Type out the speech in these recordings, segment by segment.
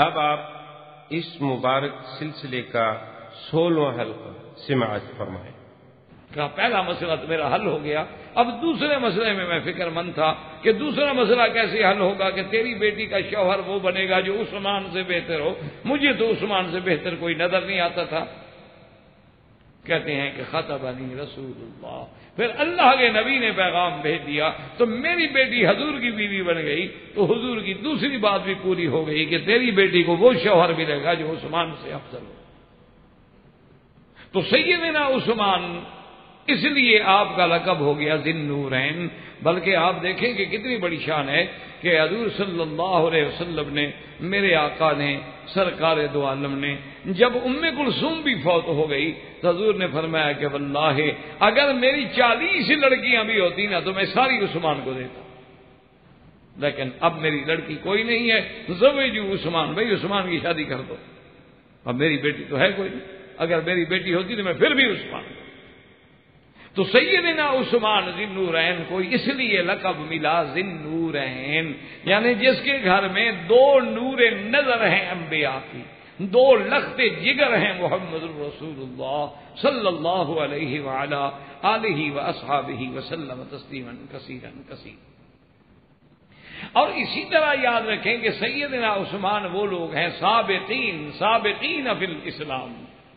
اب آپ اس مبارک سلسلے کا 16واں حلقہ سماعت فرمائیں۔ کہا پہلا مسئلہ تو میرا حل ہو گیا، اب دوسرے مسئلے میں فکر مند تھا کہ دوسرا مسئلہ کیسے حل ہوگا کہ تیری بیٹی کا شوہر وہ بنے گا جو عثمان سے بہتر ہو۔ مجھے تو عثمان سے بہتر کوئی نظر نہیں آتا تھا۔ کہتے ہیں کہ خطبنی رسول اللہ، پھر اللہ کے نبی نے پیغام بھیج دیا تو میری بیٹی حضور کی بیوی بن گئی، تو حضور کی دوسری بات بھی پوری ہو گئی کہ تیری بیٹی کو وہ شوہر ملے گا جو عثمان سے افضل ہو۔ تو سیدنا عثمان اس لیے آپ کا لقب ہو گیا ذی النورین۔ بلکہ آپ دیکھیں کہ کتنی بڑی شان ہے کہ حضور صلی اللہ علیہ وسلم نے، میرے آقا نے، سرکار دو عالم نے، جب ام کلثوم بھی فوت ہو گئی تو حضور نے فرمایا کہ واللہ اگر میری 40 لڑکیاں بھی ہوتی نا تو میں ساری عثمان کو دیتا، لیکن اب میری لڑکی کوئی نہیں ہے، زوجوا عثمان، بھائی عثمان کی شادی کر دو، اب میری بیٹی تو ہے کوئی نہیں، اگر میری بیٹی ہوتی تو میں پھر بھی عثمان۔ تو سیدنا عثمان ذی النورین کو اس لیے لقب ملا ذی النورین، یعنی جس کے گھر میں 2 نور نظر ہیں انبیاء کی، 2 لخت جگر ہیں محمد رسول اللہ صلی اللہ علیہ وعلا آلہ واصحابہ وسلم تسلیما کثیرا کثیرا۔ اور اسی طرح یاد رکھیں کہ سیدنا عثمان وہ لوگ ہیں سابقین فی الاسلام،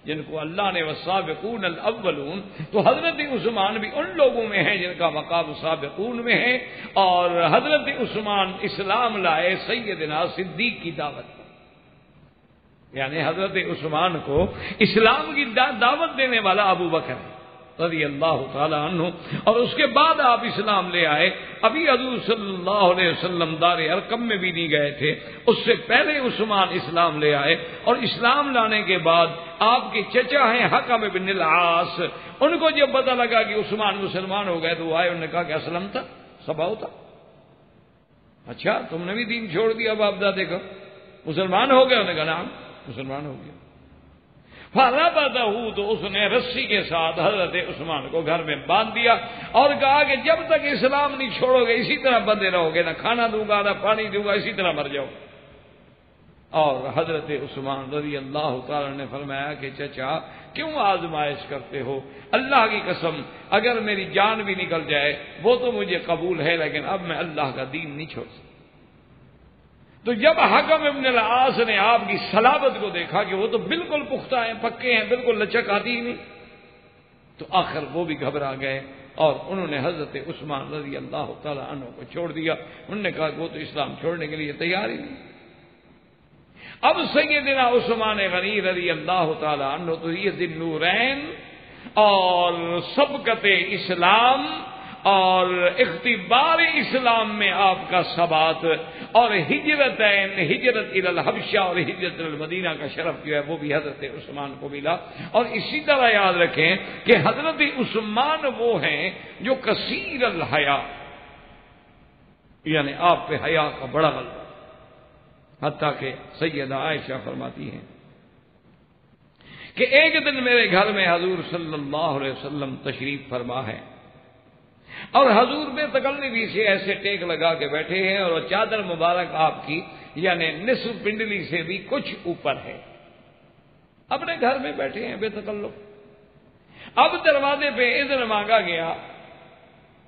جن کو اللہ نے والسابقون الاولون، تو حضرت عثمان بھی ان لوگوں میں ہیں جن کا مقام سابقون میں ہے، اور حضرت عثمان اسلام لائے سیدنا صدیق کی دعوت پر، یعنی حضرت عثمان کو اسلام کی دعوت دینے والا ابو بکر ہے رضی اللہ تعالی عنہ، اور اس کے بعد آپ اسلام لے آئے۔ ابھی حضور صلی اللہ علیہ وسلم دار ارقم میں بھی نہیں گئے تھے، اس سے پہلے عثمان اسلام لے آئے، اور اسلام لانے کے بعد آپ کے چچا ہیں حکم بن العاص، ان کو جب پتہ لگا کہ عثمان مسلمان ہو گئے تو وہ آئے، انہوں نے کہا کہ اسلم تھا سبا ہوتا، اچھا تم نے بھی دین چھوڑ دیا باپ دادے کا، مسلمان ہو گئے؟ انہوں نے کہا نعم مسلمان ہو گیا۔ فَرَبَطَهُ، تو اس نے رسی کے ساتھ حضرت عثمان کو گھر میں باندھ دیا اور کہا کہ جب تک اسلام نہیں چھوڑو گے اسی طرح بندے رہو گے، نہ کھانا دوں گا نہ پانی دوں گا، اسی طرح مر جاؤ۔ اور حضرت عثمان رضی اللہ تعالی نے فرمایا کہ چچا کیوں آزمائش کرتے ہو؟ اللہ کی قسم اگر میری جان بھی نکل جائے وہ تو مجھے قبول ہے، لیکن اب میں اللہ کا دین نہیں چھوڑ سکتا۔ تو جب حکم ابن العاص نے آپ کی صلابت کو دیکھا کہ وہ تو بالکل پختہ ہیں، پکے ہیں، بالکل لچک آتی ہی نہیں، تو آخر وہ بھی گھبرا گئے اور انہوں نے حضرت عثمان رضی اللہ تعالی عنہ کو چھوڑ دیا۔ انہوں نے کہا کہ وہ تو اسلام چھوڑنے کے لیے تیار ہی نہیں۔ اب سیدنا عثمان غنی رضی اللہ تعالی عنہ تو یہ ذی النورین اور سبقت اسلام اور اختبار اسلام میں آپ کا ثبات اور ہجرت الی الحبشہ اور ہجرت المدینہ کا شرف جو ہے وہ بھی حضرت عثمان کو ملا۔ اور اسی طرح یاد رکھیں کہ حضرت عثمان وہ ہیں جو کثیر الحیا، یعنی آپ پہ حیا کا بڑا غلبہ، حتیٰ کہ سیدہ عائشہ فرماتی ہیں کہ ایک دن میرے گھر میں حضور صلی اللہ علیہ وسلم تشریف فرما ہے اور حضور بے تکلفی سے ایسے ٹیک لگا کے بیٹھے ہیں اور چادر مبارک آپ کی یعنی نصف پنڈلی سے بھی کچھ اوپر ہے، اپنے گھر میں بیٹھے ہیں بے تکلف۔ اب دروازے پہ اذن مانگا گیا،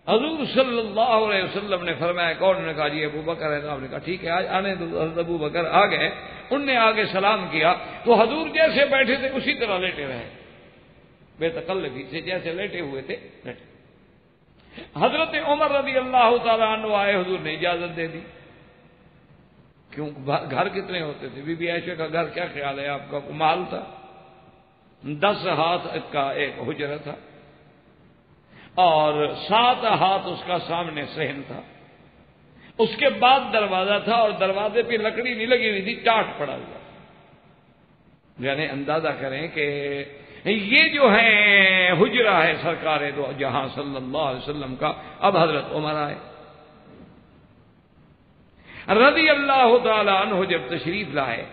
حضور صلی اللہ علیہ وسلم نے فرمایا کون؟ نے کہا جی ابو بکر ہے۔ آپ نے کہا ٹھیک ہے آج آنے دو۔ حضرت ابو بکر آ گئے، ان نے آگے سلام کیا تو حضور جیسے بیٹھے تھے اسی طرح لیٹے رہے، بے تکلفی سے جیسے لیٹے ہوئے تھے لیٹے۔ حضرت عمر رضی اللہ تعالیٰ عنہ آئے، حضور نے اجازت دے دی۔ کیوں؟ گھر کتنے ہوتے تھے؟ بی بی عائشہ کا گھر کیا خیال ہے آپ کا؟ محل تھا، 10 ہاتھ کا ایک حجرہ تھا اور 7 ہاتھ اس کا سامنے صحن تھا، اس کے بعد دروازہ تھا اور دروازے پہ لکڑی نہیں لگی ہوئی تھی، ٹاٹ پڑا ہوا، یعنی اندازہ کریں کہ یہ جو ہے حجرہ ہے سرکار دو جہاں صلی اللہ علیہ وسلم کا۔ اب حضرت عمر آئے رضی اللہ تعالی عنہ، جب تشریف لائے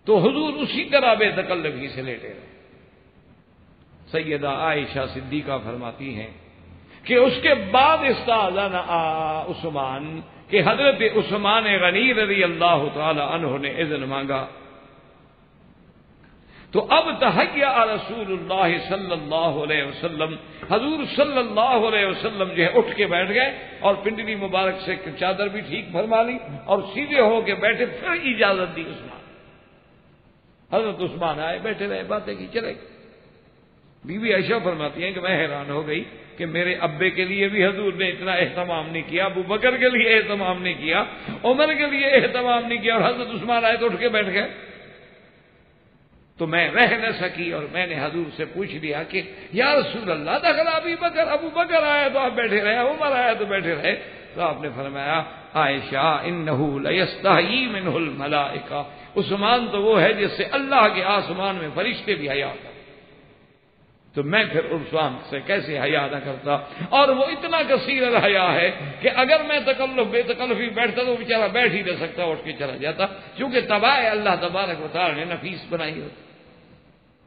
تو حضور اسی طرح بے تکلفی سے لیٹے رہے۔ سیدہ عائشہ صدیقہ فرماتی ہیں کہ اس کے بعد استاذن عثمان کہ حضرت عثمان غنی رضی اللہ تعالی عنہ نے اذن مانگا، تو اب تحیّا رسول اللہ صلی اللہ علیہ وسلم، حضور صلی اللہ علیہ وسلم جو ہے اٹھ کے بیٹھ گئے اور پنڈلی مبارک سے چادر بھی ٹھیک فرما لی اور سیدھے ہو کے بیٹھے، پھر اجازت دی عثمان۔ حضرت عثمان آئے، بیٹھے رہے، باتیں کی، چلے گئے۔ بی بی عائشہ فرماتی ہیں کہ میں حیران ہو گئی کہ میرے ابے کے لیے بھی حضور نے اتنا اہتمام نہیں کیا، ابو بکر کے لیے اہتمام نہیں کیا، عمر کے لیے اہتمام نہیں کیا، اور حضرت عثمان آئے تو اٹھ کے بیٹھ گئے۔ تو میں رہ نہ سکی اور میں نے حضور سے پوچھ لیا کہ یا رسول اللہ دخل ابی بکر، ابو بکر آیا تو آپ بیٹھے رہے، عمر آیا تو بیٹھے رہے۔ تو آپ نے فرمایا عائشہ انہ لیستحیی منہ الملائکہ، عثمان تو وہ ہے جس سے اللہ کے آسمان میں فرشتے بھی حیا کرتے، تو میں پھر عثمان سے کیسے حیا نہ کرتا؟ اور وہ اتنا کثیر الحیا ہے کہ اگر میں تکلف بے تکلفی بیٹھتا تو بیچارہ بیٹھ ہی نہ سکتا، اٹھ کے چلا جاتا، کیونکہ تباہ اللہ تبارک و تعالی نے نفیس بنائی ہوتی۔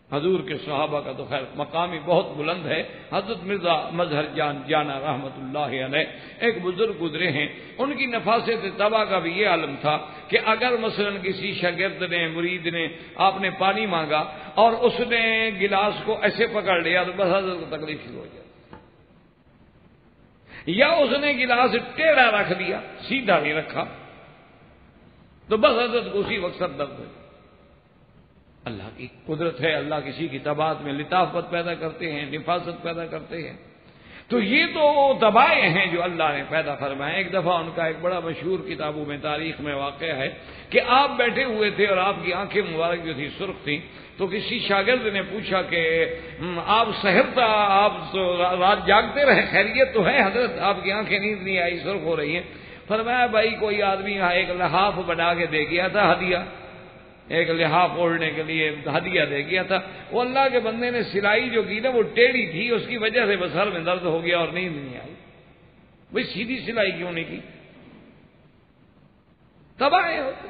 حضور کے صحابہ کا تو خیر مقام ہی بہت بلند ہے۔ حضرت مرزا مظہر جان جانا رحمت اللہ علیہ ایک بزرگ گزرے ہیں، ان کی نفاست طبع کا بھی یہ عالم تھا کہ اگر مثلا کسی شاگرد نے مرید نے آپ نے پانی مانگا اور اس نے گلاس کو ایسے پکڑ لیا تو بس حضرت کو تکلیف شروع ہو جاتی، یا اس نے گلاس ٹیڑھا رکھ دیا، سیدھا نہیں رکھا تو بس حضرت کو اسی وقت سر درد ہو۔ اللہ کی قدرت ہے، اللہ کسی کی طباعت میں لطافت پیدا کرتے ہیں، نفاست پیدا کرتے ہیں۔ تو یہ تو طبائع ہیں جو اللہ نے پیدا فرمائے۔ ایک دفعہ ان کا ایک بڑا مشہور کتابوں میں تاریخ میں واقع ہے کہ آپ بیٹھے ہوئے تھے اور آپ کی آنکھیں مبارک جو تھی سرخ تھیں، تو کسی شاگرد نے پوچھا کہ آپ سحر تھا، آپ رات جاگتے رہے، خیریت تو ہے حضرت؟ آپ کی آنکھیں نیند نہیں آئی، سرخ ہو رہی ہیں۔ فرمایا بھائی کوئی آدمی یہاں ایک لحاف بنا کے دے گیا تھا ہدیہ، ایک لحاف اوڑھنے کے لیے ہدیہ دے گیا تھا، وہ اللہ کے بندے نے سلائی جو کی نا وہ ٹیڑھی تھی، اس کی وجہ سے بس سر میں درد ہو گیا اور نیند نہیں آئی۔ بھائی سیدھی سلائی کیوں نہیں کی؟ تباہ ہوتے۔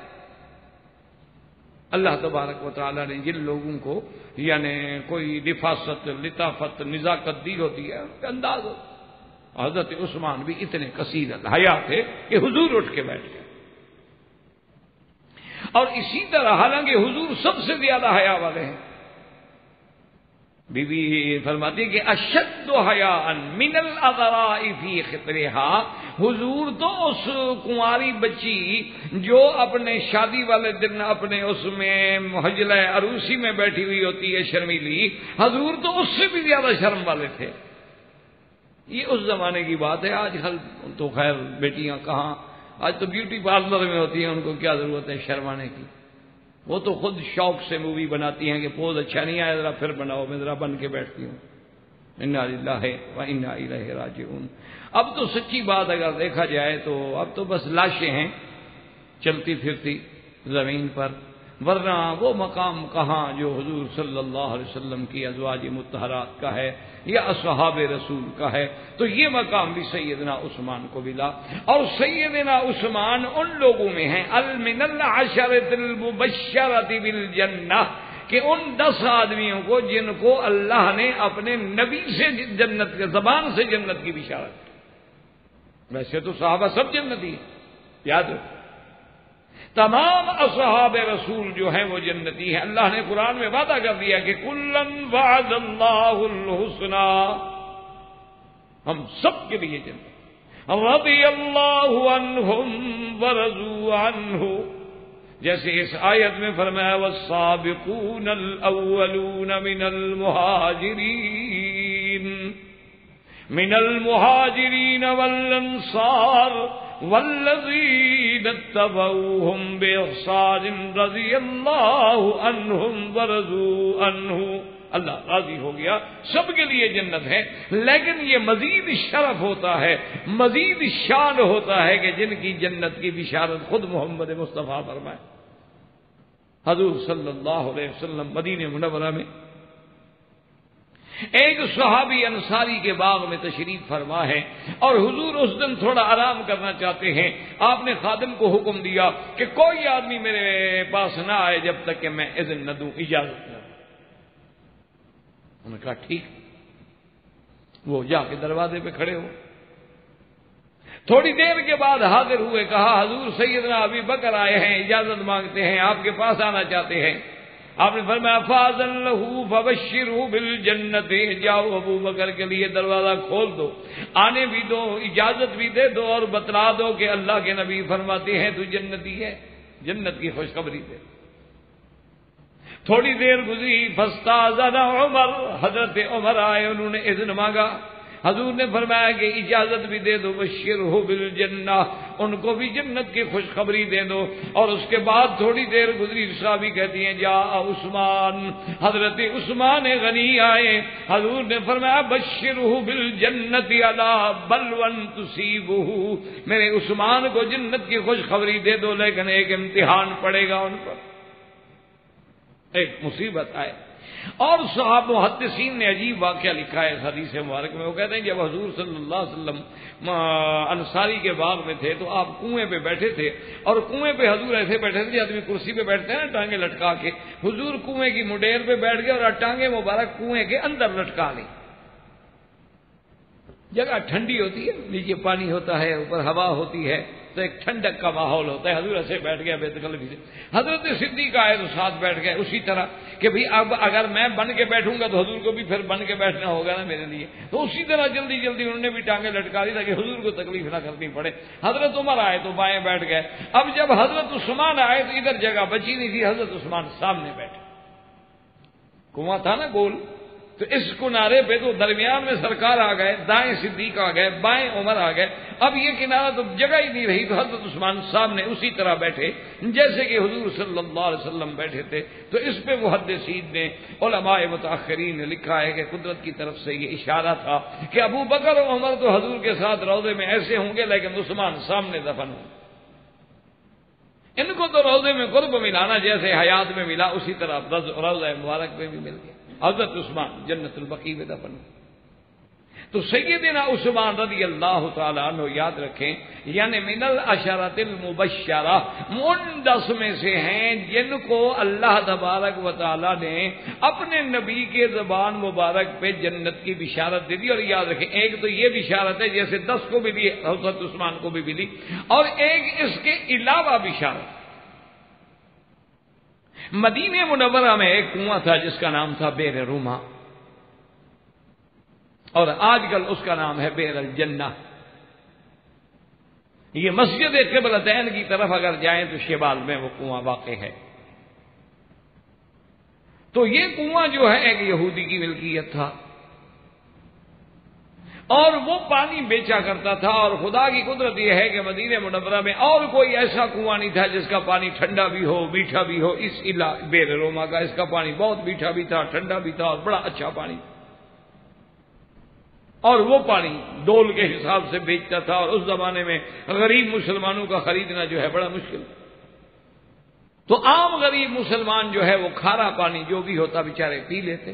اللہ تبارک و تعالی نے جن لوگوں کو یعنی کوئی نفاست، لطافت، نزاکت دی ہوتی ہے ان کا انداز ہوتا۔ حضرت عثمان بھی اتنے کثیر الحیا تھے کہ حضور اٹھ کے بیٹھ گئے۔ اور اسی طرح حالانکہ حضور سب سے زیادہ حیا والے ہیں، بی بی فرماتی ہے کہ اشد حیاء من العذراء فی خطرہا، حضور تو اس کنواری بچی جو اپنے شادی والے دن اپنے اس میں حجلہ عروسی میں بیٹھی ہوئی ہوتی ہے شرمیلی، حضور تو اس سے بھی زیادہ شرم والے تھے۔ یہ اس زمانے کی بات ہے، آج کل تو خیر بیٹیاں کہاں، آج تو بیوٹی پارلر میں ہوتی ہیں، ان کو کیا ضرورت ہے شرمانے کی؟ وہ تو خود شوق سے مووی بناتی ہیں کہ پوز اچھا نہیں آیا ذرا پھر بناؤ، میں ذرا بن کے بیٹھتی ہوں۔ انا للہ و انا الیہ راجعون۔ اب تو سچی بات اگر دیکھا جائے تو اب تو بس لاشیں ہیں چلتی پھرتی زمین پر، ورنہ وہ مقام کہاں جو حضور صلی اللہ علیہ وسلم کی ازواج مطہرات کا ہے یا اصحاب رسول کا ہے۔ تو یہ مقام بھی سیدنا عثمان کو ملا، اور سیدنا عثمان ان لوگوں میں ہیں من العشرۃ المبشرۃ بالجنہ کہ ان 10 آدمیوں کو جن کو اللہ نے اپنے نبی سے جنت کے زبان سے جنت کی بشارت کی۔ ویسے تو صحابہ سب جنتی ہیں، یاد رکھو تمام اصحاب رسول جو ہیں وہ جنتی ہیں۔ اللہ نے قرآن میں وعدہ کر دیا کہ کلن وعد اللہ الحسنی، ہم سب کے لیے جنت، رضی اللہ عنہم ورضوا عنہ، جیسے اس آیت میں فرمایا والسابقون الاولون من المہاجرین والانصار والذین اتبعوہم بإحسان رضی اللہ عنہم ورضوا عنہ، اللہ راضی ہو گیا، سب کے لیے جنت ہے، لیکن یہ مزید شرف ہوتا ہے، مزید شان ہوتا ہے کہ جن کی جنت کی بشارت خود محمد مصطفیٰ فرمائے۔ حضور صلی اللہ علیہ وسلم مدینہ منورہ میں ایک صحابی انصاری کے باغ میں تشریف فرما ہے، اور حضور اس دن تھوڑا آرام کرنا چاہتے ہیں۔ آپ نے خادم کو حکم دیا کہ کوئی آدمی میرے پاس نہ آئے جب تک کہ میں اذن نہ دوں، اجازت نہ دوں۔ انہوں نے کہا ٹھیک۔ وہ جا کے دروازے پہ کھڑے ہو. تھوڑی دیر کے بعد حاضر ہوئے, کہا حضور سیدنا ابی بکر آئے ہیں, اجازت مانگتے ہیں, آپ کے پاس آنا چاہتے ہیں. آپ نے فرمایا فاذن لہ فبشرہ بالجنت, جاؤ ابو بکر کے لیے دروازہ کھول دو, آنے بھی دو, اجازت بھی دے دو, اور بتلا دو کہ اللہ کے نبی فرماتے ہیں تو جنتی ہے, جنت کی خوشخبری دے. تھوڑی دیر گزری, فاستاذن عمر, حضرت عمر آئے, انہوں نے اذن مانگا. حضور نے فرمایا کہ اجازت بھی دے دو, بشرہ بالجنہ, ان کو بھی جنت کی خوشخبری دے دو. اور اس کے بعد تھوڑی دیر گزری, صحابی کہتی ہیں جا عثمان, حضرت عثمان غنی آئے. حضور نے فرمایا بشرہ بالجنت علی بلوى تصیبہ, میرے عثمان کو جنت کی خوشخبری دے دو, لیکن ایک امتحان پڑے گا ان پر, ایک مصیبت آئے. اور صحابہ محدثین نے عجیب واقعہ لکھا ہے حدیث مبارک میں. وہ کہتے ہیں جب حضور صلی اللہ علیہ وسلم انصاری کے باغ میں تھے تو آپ کنویں پہ بیٹھے تھے, اور کنویں پہ حضور ایسے بیٹھے تھے, آدمی کرسی پہ بیٹھتے ہیں نا ٹانگیں لٹکا کے, حضور کنویں کی مڈیر پہ بیٹھ گئے اور ٹانگیں مبارک کنویں کے اندر لٹکا لی. جگہ ٹھنڈی ہوتی ہے, نیچے پانی ہوتا ہے, اوپر ہوا ہوتی ہے, تو ایک ٹھنڈک کا ماحول ہوتا ہے. حضور ایسے بیٹھ گیا بے تکلفی سے. حضرت صدیق آئے تو ساتھ بیٹھ گئے اسی طرح کہ بھئی اب اگر میں بن کے بیٹھوں گا تو حضور کو بھی پھر بن کے بیٹھنا ہوگا نا میرے لیے. تو اسی طرح جلدی جلدی انہوں نے بھی ٹانگیں لٹکا دی تاکہ حضور کو تکلیف نہ کرنی پڑے. حضرت عمر آئے تو بائیں بیٹھ گئے. اب جب حضرت عثمان آئے تو ادھر جگہ بچی نہیں تھی, حضرت عثمان سامنے بیٹھے. کنواں تھا نا گول, تو اس کنارے پہ تو درمیان میں سرکار آ گئے, دائیں صدیق آ گئے, بائیں عمر آ گئے. اب یہ کنارہ تو جگہ ہی نہیں رہی, تو حضرت عثمان سامنے اسی طرح بیٹھے جیسے کہ حضور صلی اللہ علیہ وسلم بیٹھے تھے. تو اس پہ محدثین نے, علماء متاخرین نے لکھا ہے کہ قدرت کی طرف سے یہ اشارہ تھا کہ ابو بکر و عمر تو حضور کے ساتھ روضے میں ایسے ہوں گے, لیکن عثمان سامنے دفن ہوں. ان کو تو روضے میں قرب ملانا جیسے حیات میں ملا, اسی طرح روضہ مبارک میں بھی مل گیا. حضرت عثمان جنت البقیع میں دفن. تو سیدنا عثمان رضی اللہ تعالیٰ عنہ یاد رکھیں, یعنی من العشرۃ المبشرہ, ان 10 میں سے ہیں جن کو اللہ تبارک و تعالیٰ نے اپنے نبی کے زبان مبارک پہ جنت کی بشارت دے دی. اور یاد رکھیں ایک تو یہ بشارت ہے جیسے 10 کو بھی دی, حضرت عثمان کو بھی ملی, اور ایک اس کے علاوہ بشارت. مدینہ منورہ میں ایک کنواں تھا جس کا نام تھا بئر روما, اور آج کل اس کا نام ہے بئر الجنہ. یہ مسجد قبلتین کی طرف اگر جائیں تو شمال میں وہ کنواں واقع ہے. تو یہ کنواں جو ہے ایک یہودی کی ملکیت تھا, اور وہ پانی بیچا کرتا تھا. اور خدا کی قدرت یہ ہے کہ مدینہ منورہ میں اور کوئی ایسا کنواں نہیں تھا جس کا پانی ٹھنڈا بھی ہو میٹھا بھی ہو. اس بئر روما کا اس کا پانی بہت میٹھا بھی تھا, ٹھنڈا بھی تھا, اور بڑا اچھا پانی. اور وہ پانی ڈول کے حساب سے بیچتا تھا, اور اس زمانے میں غریب مسلمانوں کا خریدنا جو ہے بڑا مشکل. تو عام غریب مسلمان جو ہے وہ کھارا پانی جو بھی ہوتا بیچارے پی لیتے,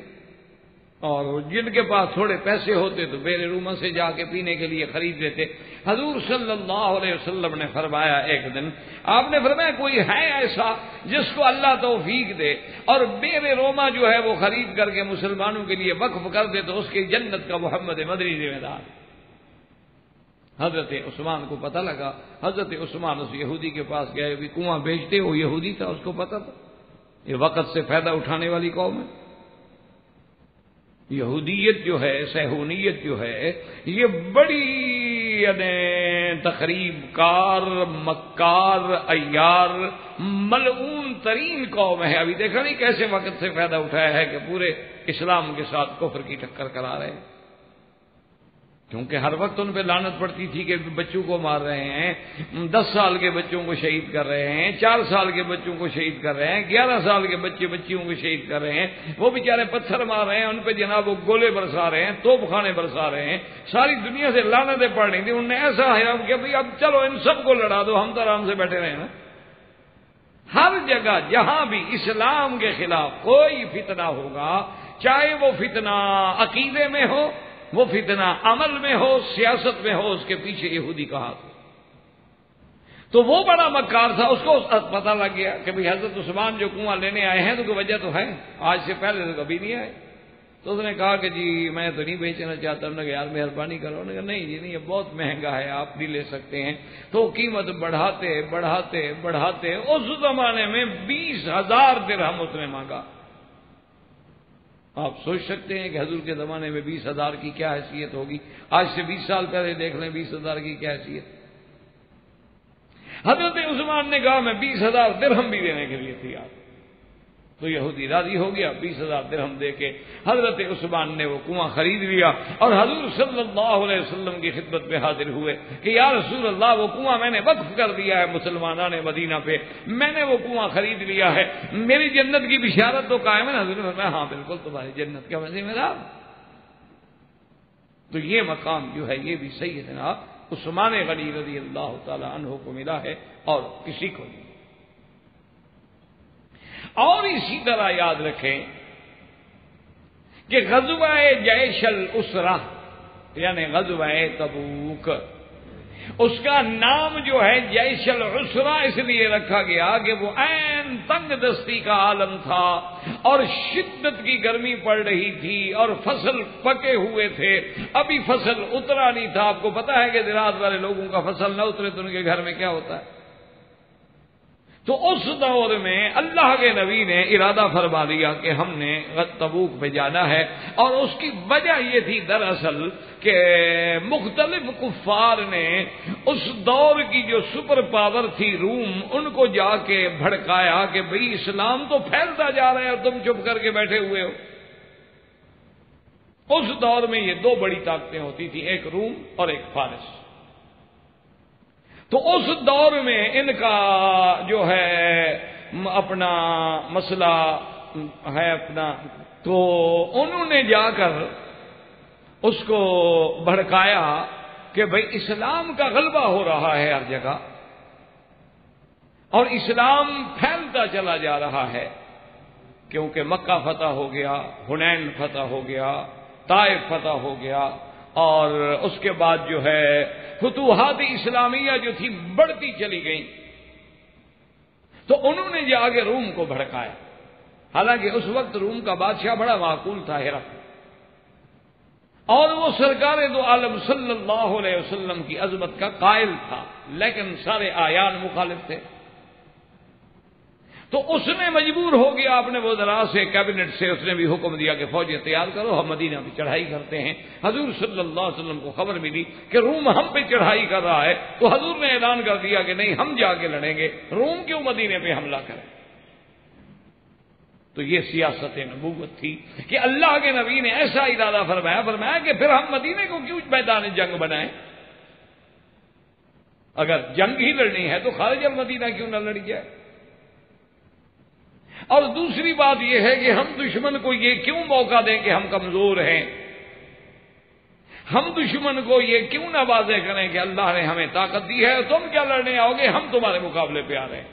اور جن کے پاس تھوڑے پیسے ہوتے تو بئر روما سے جا کے پینے کے لیے خرید لیتے. حضور صلی اللہ علیہ وسلم نے فرمایا, ایک دن آپ نے فرمایا کوئی ہے ایسا جس کو اللہ توفیق دے اور بئر روما جو ہے وہ خرید کر کے مسلمانوں کے لیے وقف کر دے تو اس کی جنت کا محمد مدنی ذمہ دار. حضرت عثمان کو پتہ لگا. حضرت عثمان اس یہودی کے پاس گئے, بھی کنواں بیچتے, وہ یہودی تھا, اس کو پتہ تھا یہ وقت سے فائدہ اٹھانے والی قوم ہے. یہودیت جو ہے, صہیونیت جو ہے, یہ بڑی تخریب کار, مکار, عیار, ملعون ترین قوم ہے. ابھی دیکھا نہیں کیسے وقت سے فائدہ اٹھایا ہے کہ پورے اسلام کے ساتھ کفر کی ٹکر کرا رہے ہیں. کیونکہ ہر وقت ان پہ لعنت پڑتی تھی کہ بچوں کو مار رہے ہیں, 10 سال کے بچوں کو شہید کر رہے ہیں, 4 سال کے بچوں کو شہید کر رہے ہیں, 11 سال کے بچیوں کو شہید کر رہے ہیں. وہ بیچارے پتھر مار رہے ہیں, ان پہ جناب وہ گولے برسا رہے ہیں, توپ خانے برسا رہے ہیں. ساری دنیا سے لعنتیں پڑ رہی تھیں. انہوں نے ایسا حرام کیا بھائی اب چلو ان سب کو لڑا دو, ہم تو آرام سے بیٹھے رہے نا. ہر جگہ جہاں بھی اسلام کے خلاف کوئی فتنہ ہوگا, چاہے وہ فتنہ عقیدے میں ہو, وہ فتنہ عمل میں ہو, سیاست میں ہو, اس کے پیچھے یہودی کا ہاتھ. تو وہ بڑا مکار تھا, اس کو پتہ لگ گیا کہ بھئی حضرت عثمان جو کنواں لینے آئے ہیں تو کوئی وجہ تو ہے, آج سے پہلے تو کبھی نہیں آئے. تو اس نے کہا کہ جی میں تو نہیں بیچنا چاہتا. انہوں نے کہا یار مہربانی کرو. انہوں نے کہا نہیں جی نہیں، یہ بہت مہنگا ہے، آپ نہیں لے سکتے ہیں. تو قیمت بڑھاتے بڑھاتے بڑھاتے اس زمانے میں 20,000 درہم اس نے مانگا. آپ سوچ سکتے ہیں کہ حضور کے زمانے میں 20,000 کی کیا حیثیت ہوگی. آج سے 20 سال پہلے دیکھ لیں 20,000 کی کیا حیثیت. حضرت عثمان نے کہا میں 20,000 درہم بھی دینے کے لیے تیار. تو یہودی راضی ہو گیا. 20,000 درہم دے کے حضرت عثمان نے وہ کنواں خرید لیا اور حضور صلی اللہ علیہ وسلم کی خدمت میں حاضر ہوئے کہ یا رسول اللہ وہ کنواں میں نے وقف کر دیا ہے مسلمانان مدینہ پہ، میں نے وہ کنواں خرید لیا ہے، میری جنت کی بشارت تو قائم ہے. حضور نے فرمایا ہاں بالکل تمہاری جنت کا وزیر میرا. تو یہ مقام جو ہے یہ بھی سیدنا عثمان غنی رضی اللہ تعالی عنہ کو ملا ہے اور کسی کو نہیں. اور اسی طرح یاد رکھیں کہ غزوہ جیش الاسرہ یعنی غزوہ تبوک، اس کا نام جو ہے جیش العسرہ اس لیے رکھا گیا کہ وہ عین تنگ دستی کا عالم تھا اور شدت کی گرمی پڑ رہی تھی اور فصل پکے ہوئے تھے، ابھی فصل اترا نہیں تھا. آپ کو پتا ہے کہ دیہات والے لوگوں کا فصل نہ اترے تو ان کے گھر میں کیا ہوتا ہے. تو اس دور میں اللہ کے نبی نے ارادہ فرما لیا کہ ہم نے تبوک پہ جانا ہے. اور اس کی وجہ یہ تھی دراصل کہ مختلف کفار نے اس دور کی جو سپر پاور تھی روم، ان کو جا کے بھڑکایا کہ بھئی اسلام تو پھیلتا جا رہا ہے اور تم چپ کر کے بیٹھے ہوئے ہو. اس دور میں یہ دو بڑی طاقتیں ہوتی تھیں، ایک روم اور ایک فارس. تو اس دور میں ان کا جو ہے اپنا مسئلہ ہے اپنا، تو انہوں نے جا کر اس کو بھڑکایا کہ بھئی اسلام کا غلبہ ہو رہا ہے ہر جگہ اور اسلام پھیلتا چلا جا رہا ہے، کیونکہ مکہ فتح ہو گیا، حنین فتح ہو گیا، طائف فتح ہو گیا اور اس کے بعد جو ہے فتوحات اسلامیہ جو تھی بڑھتی چلی گئیں. تو انہوں نے جا کے روم کو بھڑکایا. حالانکہ اس وقت روم کا بادشاہ بڑا معقول تھا ہرقل، اور وہ سرکار دو عالم صلی اللہ علیہ وسلم کی عظمت کا قائل تھا، لیکن سارے آیان مخالف تھے. تو اس نے مجبور ہو گیا اپنے وزراء سے، کیبنٹ سے اس نے بھی حکم دیا کہ فوجیں تیار کرو، ہم مدینہ پہ چڑھائی کرتے ہیں. حضور صلی اللہ علیہ وسلم کو خبر ملی کہ روم ہم پہ چڑھائی کر رہا ہے، تو حضور نے اعلان کر دیا کہ نہیں ہم جا کے لڑیں گے، روم کیوں مدینے پہ حملہ کریں. تو یہ سیاست نبوت تھی کہ اللہ کے نبی نے ایسا ارادہ فرمایا کہ پھر ہم مدینے کو کیوں میدان جنگ بنائیں. اگر جنگ ہی لڑنی ہے تو خارج المدینہ کیوں نہ لڑی جائے. اور دوسری بات یہ ہے کہ ہم دشمن کو یہ کیوں موقع دیں کہ ہم کمزور ہیں، ہم دشمن کو یہ کیوں نہ واضح کریں کہ اللہ نے ہمیں طاقت دی ہے، تم کیا لڑنے آؤ گے، ہم تمہارے مقابلے پہ آ رہے ہیں.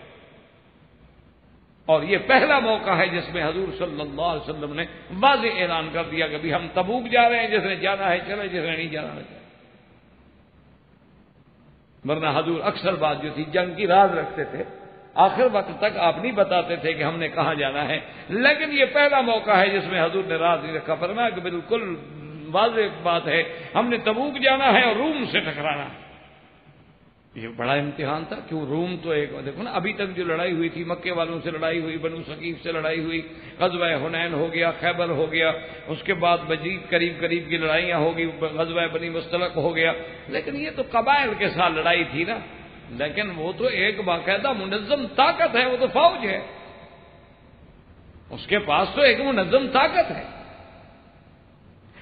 اور یہ پہلا موقع ہے جس میں حضور صلی اللہ علیہ وسلم نے واضح اعلان کر دیا کہ بھی ہم تبوک جا رہے ہیں، جس نے جانا ہے چلے، جس نے نہیں جانا ہے چلے. ورنہ حضور اکثر بات جو تھی جنگ کی راز رکھتے تھے، آخر وقت تک آپ نہیں بتاتے تھے کہ ہم نے کہاں جانا ہے. لیکن یہ پہلا موقع ہے جس میں حضور نے راز نہیں رکھا. فرمایا کہ بالکل واضح بات ہے ہم نے تبوک جانا ہے اور روم سے ٹکرانا ہے. یہ بڑا امتحان تھا. کیوں روم تو ایک دیکھو نا، ابھی تک جو لڑائی ہوئی تھی مکے والوں سے لڑائی ہوئی، بنو ثقیف سے لڑائی ہوئی، غزوہ حنین ہو گیا، خیبر ہو گیا، اس کے بعد مزید قریب قریب کی لڑائیاں ہو گئی، غزوہ بنی مستلق ہو گیا. لیکن یہ تو قبائل کے ساتھ لڑائی تھی نا. لیکن وہ تو ایک باقاعدہ منظم طاقت ہے، وہ تو فوج ہے، اس کے پاس تو ایک منظم طاقت ہے.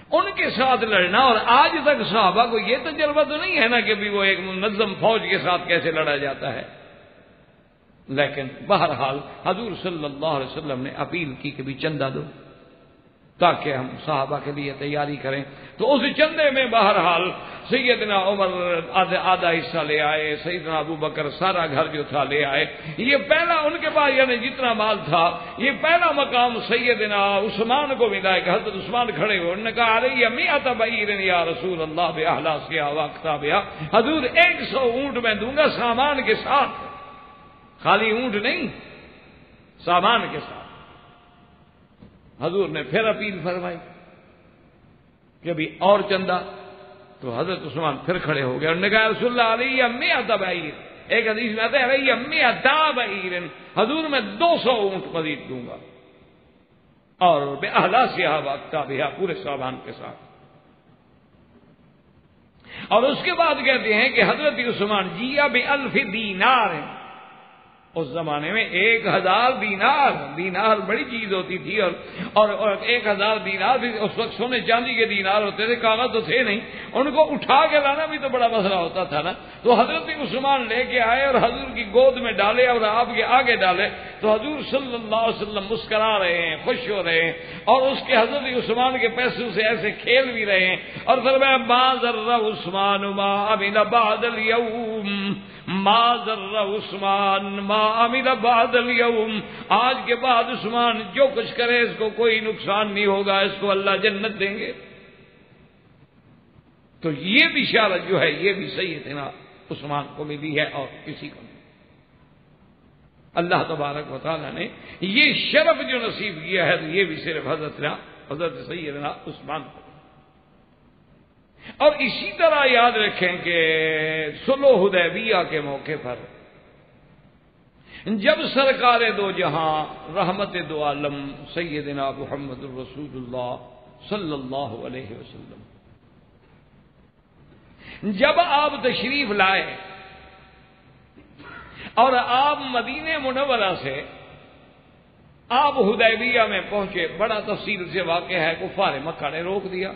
ان کے ساتھ لڑنا، اور آج تک صحابہ کو یہ تجربہ تو نہیں ہے نا کہ بھی وہ ایک منظم فوج کے ساتھ کیسے لڑا جاتا ہے. لیکن بہرحال حضور صلی اللہ علیہ وسلم نے اپیل کی کہ بھی چندہ دو تاکہ ہم صحابہ کے لیے تیاری کریں. تو اس چندے میں بہرحال سیدنا عمر آدھا حصہ لے آئے، سیدنا ابو بکر سارا گھر جو تھا لے آئے. یہ پہلا ان کے پاس یعنی جتنا مال تھا، یہ پہلا مقام سیدنا عثمان کو ملا ہے کہ حضرت عثمان کھڑے ہوئے، انہوں نے کہا علیہ میۃ بعیر یا رسول اللہ باحلاسها واقتابها، حضور 100 اونٹ میں دوں گا سامان کے ساتھ، خالی اونٹ نہیں، سامان کے ساتھ. حضور نے پھر اپیل فرمائی کہ ابھی اور چندہ. تو حضرت عثمان پھر کھڑے ہو گئے اور نے کہا رسول اللہ علیہ مئۃ بعیر. ایک حدیث میں آتا ہے علیہ مئۃ بعیر، حضور میں 200 اونٹ مزید دوں گا، اور باہلاسها واکتابها، پورے سامان کے ساتھ. اور اس کے بعد کہتے ہیں کہ حضرت عثمان جیا ب1000 دینار. اس زمانے میں 1000 دینار، دینار بڑی چیز ہوتی تھی، اور 1000 دینار بھی اس وقت سونے چاندی کے دینار ہوتے تھے، کاغذ تو تھے نہیں، ان کو اٹھا کے لانا بھی تو بڑا مسئلہ ہوتا تھا نا. تو حضرت عثمان لے کے آئے اور حضور کی گود میں ڈالے اور آپ کے آگے ڈالے. تو حضور صلی اللہ علیہ وسلم مسکرا رہے ہیں، خوش ہو رہے ہیں، اور اس کے حضرت عثمان کے پیسوں سے ایسے کھیل بھی رہے ہیں. اور فرمایا ما ضر عثمان ما عمل بعد اليوم، ما ضر عثمان ما عمل بعد اليوم. آج کے بعد عثمان جو کچھ کرے اس کو کوئی نقصان نہیں ہوگا، اس کو اللہ جنت دیں گے. تو یہ بشارت جو ہے یہ بھی سیدنا عثمان کو ملی ہے اور کسی کو نہیں. اللہ تبارک و تعالیٰ نے یہ شرف جو نصیب کیا ہے تو یہ بھی صرف حضرت سیدنا عثمان کو. اور اسی طرح یاد رکھیں کہ صلح حدیبیہ کے موقع پر جب سرکار دو جہاں رحمت دو عالم سیدنا محمد الرسول اللہ صلی اللہ علیہ وسلم جب آپ تشریف لائے اور آپ مدینہ منورہ سے آپ حدیبیہ میں پہنچے، بڑا تفصیل سے واقع ہے، کفار مکہ نے روک دیا.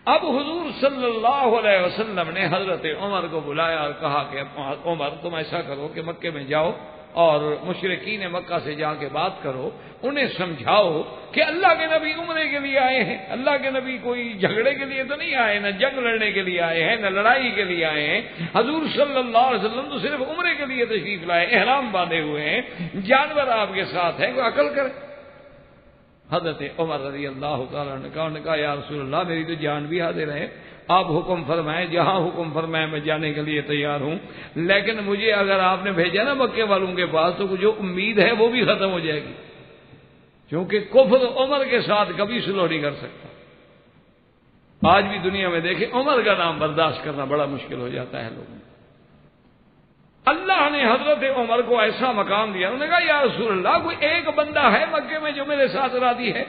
اب حضور صلی اللہ علیہ وسلم نے حضرت عمر کو بلایا اور کہا کہ عمر تم ایسا کرو کہ مکے میں جاؤ اور مشرکین مکہ سے جا کے بات کرو، انہیں سمجھاؤ کہ اللہ کے نبی عمرے کے لیے آئے ہیں، اللہ کے نبی کوئی جھگڑے کے لیے تو نہیں آئے، نہ جنگ لڑنے کے لیے آئے ہیں، نہ لڑائی کے لیے آئے ہیں. حضور صلی اللہ علیہ وسلم تو صرف عمرے کے لیے تشریف لائے، احرام باندھے ہوئے ہیں، جانور آپ کے ساتھ ہیں، کوئی عقل کرے. حضرت عمر رضی اللہ تعالیٰ نے کہا یا رسول اللہ میری تو جان بھی حاضر ہے، آپ حکم فرمائیں، جہاں حکم فرمائیں میں جانے کے لیے تیار ہوں، لیکن مجھے اگر آپ نے بھیجا نا مکے والوں کے پاس تو جو امید ہے وہ بھی ختم ہو جائے گی، کیونکہ کفر عمر کے ساتھ کبھی سلو نہیں کر سکتا. آج بھی دنیا میں دیکھیں عمر کا نام برداشت کرنا بڑا مشکل ہو جاتا ہے لوگوں. اللہ نے حضرت عمر کو ایسا مقام دیا، انہوں نے کہا یا رسول اللہ کوئی ایک بندہ ہے مکے میں جو میرے ساتھ راضی ہے،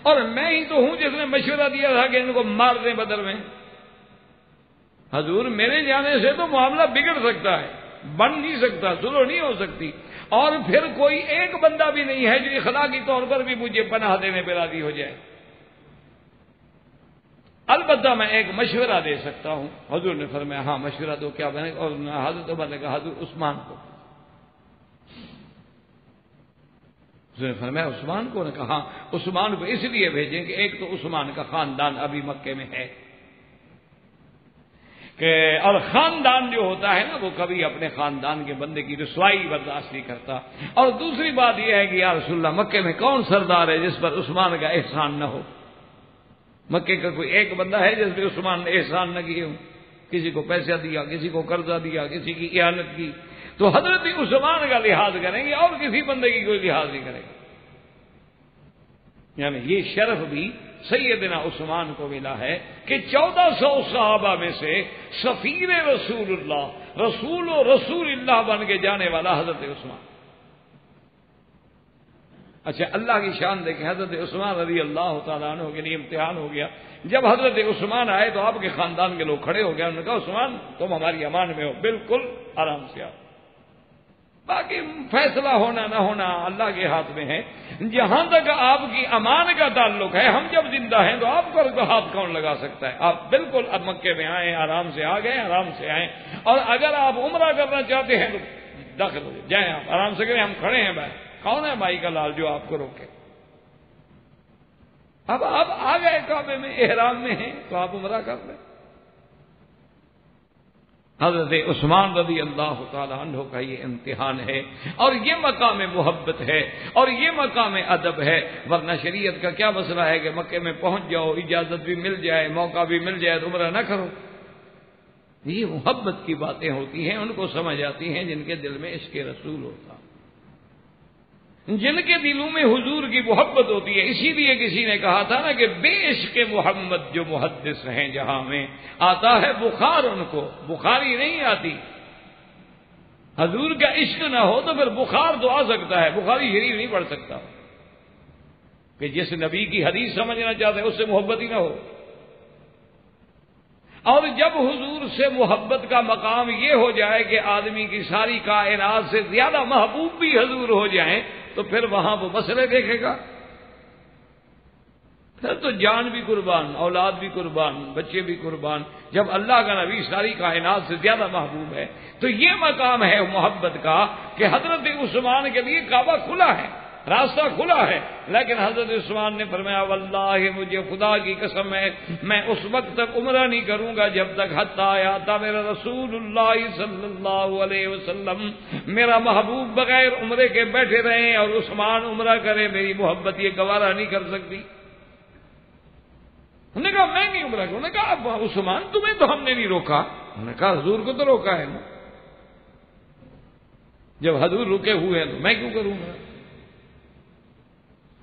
اور میں ہی تو ہوں جس نے مشورہ دیا تھا کہ ان کو مار دیں بدر میں. حضور میرے جانے سے تو معاملہ بگڑ سکتا ہے، بن نہیں سکتا، سلو نہیں ہو سکتی، اور پھر کوئی ایک بندہ بھی نہیں ہے جو اخلاقی طور پر بھی مجھے پناہ دینے پہ راضی ہو جائے. البتہ میں ایک مشورہ دے سکتا ہوں. حضور نے فرمایا ہاں مشورہ دو، کیا بنے گا؟ اور حضرت عمر نے کہا حضور عثمان کو. حضور نے فرمایا عثمان کو؟ نے کہا عثمان کو اس لیے بھیجیں کہ ایک تو عثمان کا خاندان ابھی مکے میں ہے کہ، اور خاندان جو ہوتا ہے نا وہ کبھی اپنے خاندان کے بندے کی رسوائی برداشت نہیں کرتا، اور دوسری بات یہ ہے کہ یا رسول اللہ مکے میں کون سردار ہے جس پر عثمان کا احسان نہ ہو؟ مکے کا کوئی ایک بندہ ہے جس پہ عثمان نے احسان نہ کیے ہوں؟ کسی کو پیسہ دیا، کسی کو قرضہ دیا، کسی کی اعانت کی، تو حضرت عثمان کا لحاظ کریں گے اور کسی بندے کی کوئی لحاظ نہیں کرے گا. یعنی یہ شرف بھی سیدنا عثمان کو ملا ہے کہ 1400 صحابہ میں سے سفیر رسول اللہ، رسول اللہ بن کے جانے والا حضرت عثمان. اچھا اللہ کی شان دیکھیں، حضرت عثمان رضی اللہ تعالیٰ عنہ کے لیے امتحان ہو گیا. جب حضرت عثمان آئے تو آپ کے خاندان کے لوگ کھڑے ہو گئے، انہوں نے کہا عثمان تم ہماری امان میں ہو، بالکل آرام سے آؤ، باقی فیصلہ ہونا نہ ہونا اللہ کے ہاتھ میں ہے. جہاں تک آپ کی امان کا تعلق ہے، ہم جب زندہ ہیں تو آپ کو ہاتھ کون لگا سکتا ہے؟ آپ بالکل اب مکے میں آئے، آرام سے آ گئے، آرام سے آئیں، اور اگر آپ عمرہ کرنا چاہتے ہیں تو داخل ہو جائیں، آپ آرام سے کریں، ہم کھڑے ہیں بھائی. کون ہے بھائی کا لال جو آپ کو روکے؟ اب آپ آ گئے کعبے میں، احرام میں ہیں تو آپ عمرہ کر لیں. حضرت عثمان رضی اللہ تعالی عنہ کا یہ امتحان ہے، اور یہ مقام محبت ہے، اور یہ مقام ادب ہے. ورنہ شریعت کا کیا مسئلہ ہے کہ مکے میں پہنچ جاؤ، اجازت بھی مل جائے، موقع بھی مل جائے تو عمرہ نہ کرو. یہ محبت کی باتیں ہوتی ہیں، ان کو سمجھ آتی ہیں جن کے دل میں عشق رسول ہوتا. جن کے دلوں میں حضور کی محبت ہوتی ہے. اسی لیے کسی نے کہا تھا نا کہ بے عشق محمد جو محدث ہیں جہاں میں آتا ہے بخار ان کو، بخاری نہیں آتی. حضور کا عشق نہ ہو تو پھر بخار تو آ سکتا ہے، بخاری شریف نہیں پڑھ سکتا. کہ جس نبی کی حدیث سمجھنا چاہتے ہیں اس سے محبت ہی نہ ہو. اور جب حضور سے محبت کا مقام یہ ہو جائے کہ آدمی کی ساری کائنات سے زیادہ محبوب بھی حضور ہو جائیں تو پھر وہاں وہ مسئلے دیکھے گا. پھر تو جان بھی قربان، اولاد بھی قربان، بچے بھی قربان. جب اللہ کا نبی ساری کائنات سے زیادہ محبوب ہے تو یہ مقام ہے محبت کا کہ حضرت عثمان کے لیے کعبہ کھلا ہے، راستہ کھلا ہے. لیکن حضرت عثمان نے فرمایا واللہ مجھے خدا کی قسم ہے میں اس وقت تک عمرہ نہیں کروں گا جب تک حتیٰ آتا میرا رسول اللہ صلی اللہ علیہ وسلم، میرا محبوب بغیر عمرے کے بیٹھے رہیں اور عثمان عمرہ کرے. میری محبت یہ گوارا نہیں کر سکتی. انہوں نے کہا میں نہیں عمرہ کروں. انہوں نے کہا اب عثمان تمہیں تو ہم نے نہیں روکا. انہوں نے کہا حضور کو تو روکا ہے نا. جب حضور رکے ہوئے ہیں تو میں کیوں کروں گا؟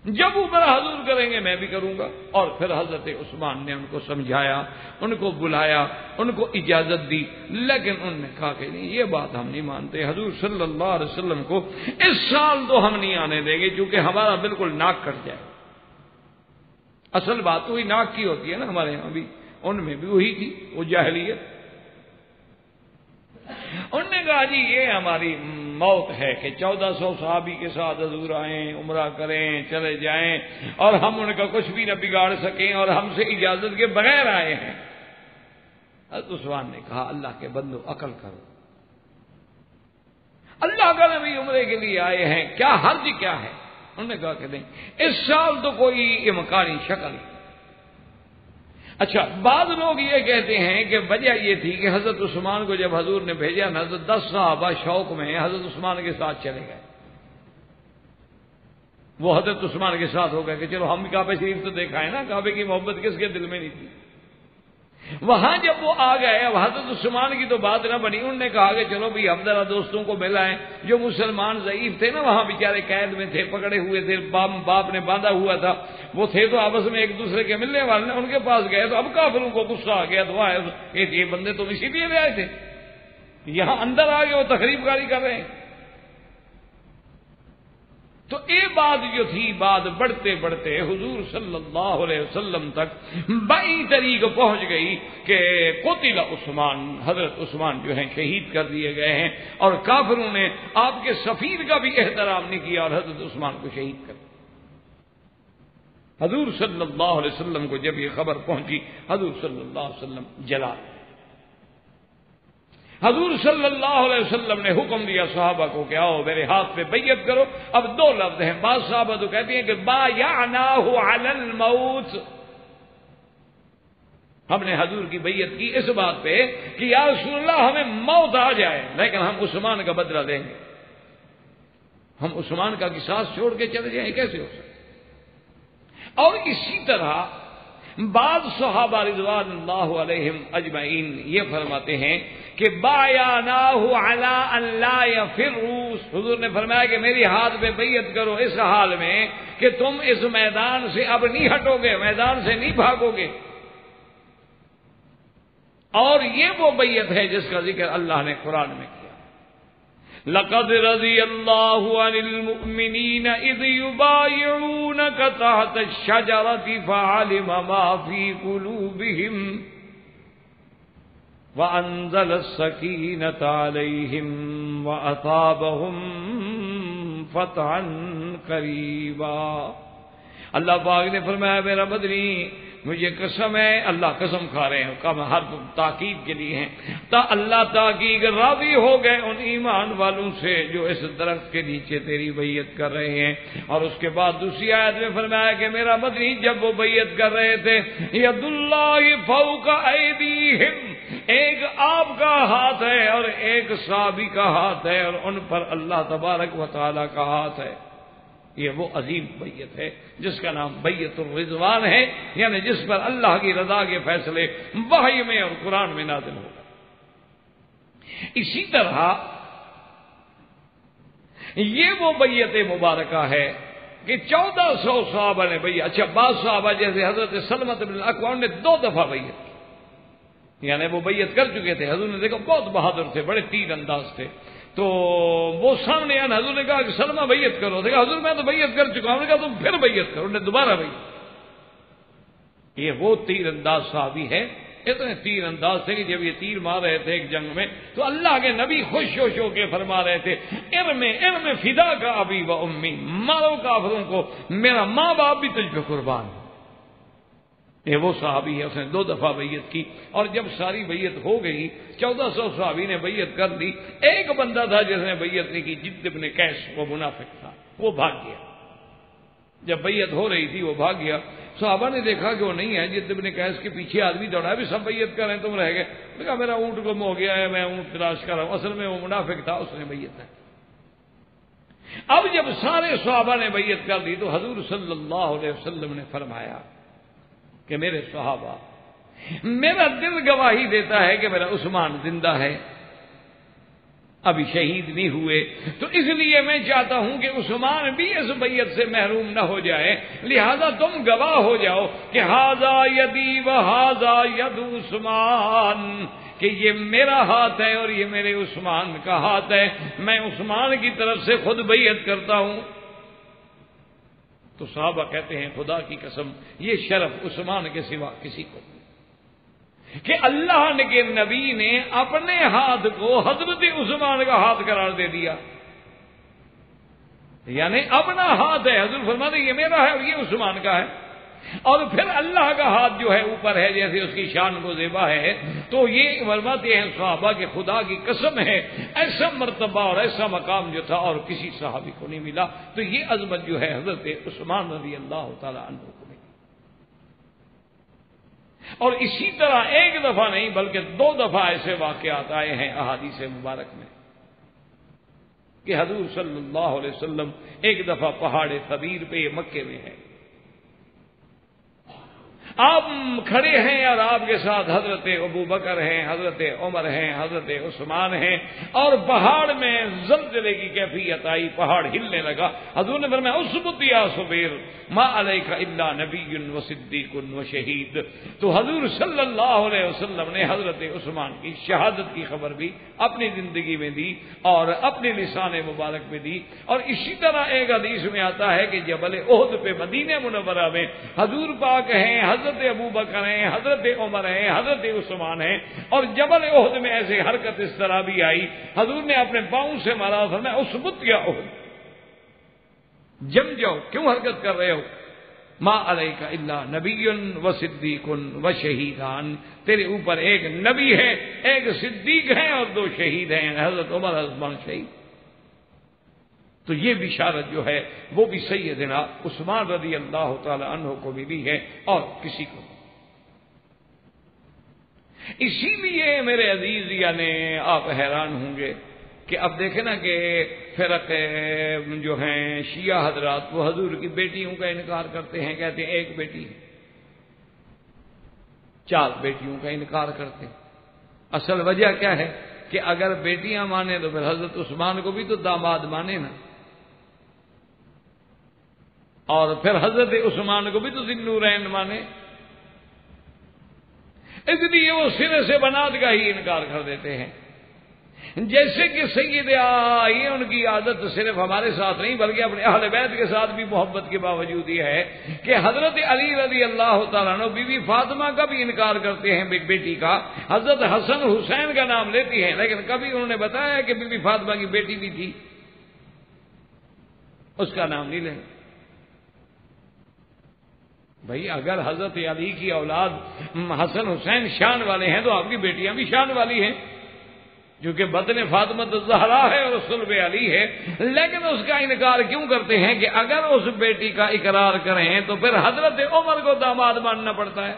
جب عمرہ حضور کریں گے میں بھی کروں گا. اور پھر حضرت عثمان نے ان کو سمجھایا، ان کو بلایا، ان کو اجازت دی. لیکن انہوں نے کہا کہ نہیں یہ بات ہم نہیں مانتے. حضور صلی اللہ علیہ وسلم کو اس سال تو ہم نہیں آنے دیں گے کیونکہ ہمارا بالکل ناک کٹ جائے. اصل بات تو وہی ناک کی ہوتی ہے نا، ہمارے یہاں بھی، ان میں بھی وہی تھی وہ جاہلیت. انہوں نے کہا جی یہ ہماری موت ہے کہ 1400 صحابی کے ساتھ حضور آئیں، عمرہ کریں، چلے جائیں اور ہم ان کا کچھ بھی نہ بگاڑ سکیں اور ہم سے اجازت کے بغیر آئے ہیں. حضرت عثمان نے کہا اللہ کے بندو عقل کرو، اللہ کا نبی عمرے کے لیے آئے ہیں، کیا حرج کیا ہے؟ انہوں نے کہا کہ نہیں اس سال تو کوئی امکانی شکل نہیں. اچھا بعض لوگ یہ کہتے ہیں کہ وجہ یہ تھی کہ حضرت عثمان کو جب حضور نے بھیجا نا تو 10 صحابہ شوق میں حضرت عثمان کے ساتھ چلے گئے. وہ حضرت عثمان کے ساتھ ہو گئے کہ چلو ہم کعبہ شریف تو دیکھا ہے نا، کعبے کی محبت کس کے دل میں نہیں تھی. وہاں جب وہ آ گئے اب حضرت عثمان کی تو بات نہ بنی. انہوں نے کہا کہ چلو بھی ہم ذرا دوستوں کو ملائیں. جو مسلمان ضعیف تھے نا وہاں بیچارے قید میں تھے، پکڑے ہوئے تھے، باپ نے باندھا ہوا تھا، وہ تھے تو آپس میں ایک دوسرے کے ملنے والے، ان کے پاس گئے تو اب کافروں کو غصہ آ گیا. تو یہ بندے تو اسی لیے لے آئے تھے، یہاں اندر آ گئے وہ تخریب کاری کر رہے ہیں. تو یہ بات جو تھی بات بڑھتے بڑھتے حضور صلی اللہ علیہ وسلم تک بئی طریق پہنچ گئی کہ قتل عثمان، حضرت عثمان جو ہیں شہید کر دیے گئے ہیں. اور کافروں نے آپ کے سفیر کا بھی احترام نہیں کیا اور حضرت عثمان کو شہید کر دیا. حضور صلی اللہ علیہ وسلم کو جب یہ خبر پہنچی حضور صلی اللہ علیہ وسلم جلا. حضور صلی اللہ علیہ وسلم نے حکم دیا صحابہ کو کہ آؤ میرے ہاتھ پہ بیعت کرو. اب 2 لفظ ہیں، بعض صحابہ تو کہتے ہیں کہ بایعناہ علی الموت، ہم نے حضور کی بیعت کی اس بات پہ کہ یا رسول اللہ ہمیں موت آ جائے لیکن ہم عثمان کا بدلہ دیں گے، ہم عثمان کا قصاص چھوڑ کے چلے جائیں، کیسے ہو سکتا. اور اسی طرح بعض صحابہ رضوان اللہ علیہم اجمعین یہ فرماتے ہیں کہ بایعناہ علی ان لا یفروا، حضور نے فرمایا کہ میری ہاتھ پہ بیعت کرو اس حال میں کہ تم اس میدان سے اب نہیں ہٹو گے، میدان سے نہیں بھاگو گے. اور یہ وہ بیعت ہے جس کا ذکر اللہ نے قرآن میں کیا. لقد رضی اللہ عن المؤمنین اذ یبایعونک تحت الشجرۃ فعلم ما فی قلوبہم وانزل السکینۃ علیہم واصابہم فتحا قریبا. اللہ پاک نے فرمایا میرا مدنی مجھے قسم ہے، اللہ قسم کھا رہے ہیں، کم حرف تاکید کے لیے ہیں، تا اللہ تاکید راضی ہو گئے ان ایمان والوں سے جو اس درخت کے نیچے تیری بیعت کر رہے ہیں. اور اس کے بعد دوسری آیت میں فرمایا کہ میرا مدنی جب وہ بیعت کر رہے تھے ید اللہ فوق ایدیہم، ایک آپ کا ہاتھ ہے اور ایک صحابی کا ہاتھ ہے اور ان پر اللہ تبارک و تعالی کا ہاتھ ہے. یہ وہ عظیم بیعت ہے جس کا نام بیعت الرضوان ہے، یعنی جس پر اللہ کی رضا کے فیصلے وحی میں اور قرآن میں نازل ہو گئے. اسی طرح یہ وہ بیعت مبارکہ ہے کہ 1400 صحابہ نے بیعت، اچھا بعض صحابہ جیسے حضرت سلمۃ بن الاکوع نے 2 دفعہ بیعت کی، یعنی وہ بیعت کر چکے تھے، حضور نے دیکھا بہت بہادر تھے، بڑے تیر انداز تھے، تو وہ سامنے آنے حضور نے کہا کہ سلمہ بیعت کرو، دیکھا حضور میں تو بیعت کر چکا ہوں، نے کہا تم پھر بیعت کرو، انہوں نے دوبارہ بیعت۔ یہ وہ تیر انداز صحابی ہے، اتنے تیر انداز تھے کہ جب یہ تیر مار رہے تھے ایک جنگ میں تو اللہ کے نبی خوش ہو کے فرما رہے تھے ارم فدا کا ابی و امی، مارو کافروں کو، میرا ماں باپ بھی تجھ پہ قربان۔ یہ وہ صحابی ہے، اس نے 2 دفعہ بیعت کی، اور جب ساری بیعت ہو گئی 1400 صحابی نے بیعت کر لی، ایک بندہ تھا جس نے بیعت نہیں کی، جد بن قیس، وہ منافق تھا، وہ بھاگ گیا۔ جب بیعت ہو رہی تھی وہ بھاگ گیا، صحابہ نے دیکھا کہ وہ نہیں ہے، جد بن قیس کے پیچھے آدمی دوڑا، بھی سب بیعت کر رہے ہیں تم رہ گئے، نے کہا میرا اونٹ گم ہو گیا ہے، میں اونٹ تلاش کر رہا ہوں، اصل میں وہ منافق تھا، اس نے بیعت ہے۔ اب جب سارے صحابہ نے بیعت کر لی تو حضور صلی اللہ علیہ وسلم نے فرمایا کہ میرے صحابہ، میرا دل گواہی دیتا ہے کہ میرا عثمان زندہ ہے، ابھی شہید نہیں ہوئے، تو اس لیے میں چاہتا ہوں کہ عثمان بھی اس بیعت سے محروم نہ ہو جائے، لہذا تم گواہ ہو جاؤ کہ ھذا یدی و ھذا ید عثمان، کہ یہ میرا ہاتھ ہے اور یہ میرے عثمان کا ہاتھ ہے، میں عثمان کی طرف سے خود بیعت کرتا ہوں۔ تو صحابہ کہتے ہیں خدا کی قسم یہ شرف عثمان کے سوا کسی کو، کہ اللہ کے نبی نے اپنے ہاتھ کو حضرت عثمان کا ہاتھ قرار دے دیا، یعنی اپنا ہاتھ ہے، حضور فرماتے ہیں یہ میرا ہے اور یہ عثمان کا ہے، اور پھر اللہ کا ہاتھ جو ہے اوپر ہے جیسے اس کی شان کو زیبا ہے، تو یہ فرماتے ہیں صحابہ کہ خدا کی قسم ہے ایسا مرتبہ اور ایسا مقام جو تھا اور کسی صحابی کو نہیں ملا، تو یہ عظمت جو ہے حضرت عثمان رضی اللہ تعالی عنہ کو ملی۔ اور اسی طرح ایک دفعہ نہیں بلکہ 2 دفعہ ایسے واقعات آئے ہیں احادیث مبارک میں کہ حضور صلی اللہ علیہ وسلم ایک دفعہ پہاڑ ثبیر پہ، یہ مکے میں ہے، آپ کھڑے ہیں اور آپ کے ساتھ حضرت ابو بکر ہیں، حضرت عمر ہیں، حضرت عثمان ہیں، اور پہاڑ میں زلزلے کی کیفیت آئی، پہاڑ ہلنے لگا، حضور نے فرمایا اثبت یا صبیر ما علیک الا نبی و صدیق و شہید۔ تو حضور صلی اللہ علیہ وسلم نے حضرت عثمان کی شہادت کی خبر بھی اپنی زندگی میں دی اور اپنے لسان مبارک میں دی۔ اور اسی طرح ایک حدیث میں آتا ہے کہ جبل احد پہ مدینہ منورہ میں حضور پاک ہیں، حضرت ابو بکر ہیں، حضرت عمر ہیں، حضرت عثمان ہیں، اور جبل احد میں ایسے حرکت اس طرح بھی آئی، حضور نے اپنے پاؤں سے مارا، فرمایا اثبت یا احد، جم جاؤ، کیوں حرکت کر رہے ہو، ما علیک الا نبی و صدیق و شہیدان، تیرے اوپر ایک نبی ہے، ایک صدیق ہے اور 2 شہید ہیں، حضرت عمر عثمان شہید۔ تو یہ بشارت جو ہے وہ بھی سیدنا عثمان رضی اللہ تعالی عنہ کو ملی ہے اور کسی کو۔ اسی لیے میرے عزیز یعنی آپ حیران ہوں گے کہ اب دیکھیں نا کہ فرق جو ہیں شیعہ حضرات وہ حضور کی بیٹیوں کا انکار کرتے ہیں، کہتے ہیں ایک بیٹی ہے، 4 بیٹیوں کا انکار کرتے ہیں۔ اصل وجہ کیا ہے کہ اگر بیٹیاں مانے تو پھر حضرت عثمان کو بھی تو داماد مانے نا، اور پھر حضرت عثمان کو بھی تو ذی النورین مانے، اس لیے وہ سرے سے بنات کا ہی انکار کر دیتے ہیں۔ جیسے کہ سید یہ ان کی عادت صرف ہمارے ساتھ نہیں بلکہ اپنے اہل بیت کے ساتھ بھی محبت کے باوجود یہ ہے کہ حضرت علی رضی اللہ تعالیٰ عنہ بی بی فاطمہ کا بھی انکار کرتے ہیں بیٹی کا، حضرت حسن حسین کا نام لیتی ہیں لیکن کبھی انہوں نے بتایا کہ بی بی فاطمہ کی بیٹی بھی تھی، اس کا نام نہیں لیں۔ بھائی اگر حضرت علی کی اولاد حسن حسین شان والے ہیں تو آپ کی بیٹیاں بھی شان والی ہیں، جو کہ بطن فاطمہ الزہرا ہے اور صلب علی ہے، لیکن اس کا انکار کیوں کرتے ہیں کہ اگر اس بیٹی کا اقرار کریں تو پھر حضرت عمر کو داماد ماننا پڑتا ہے،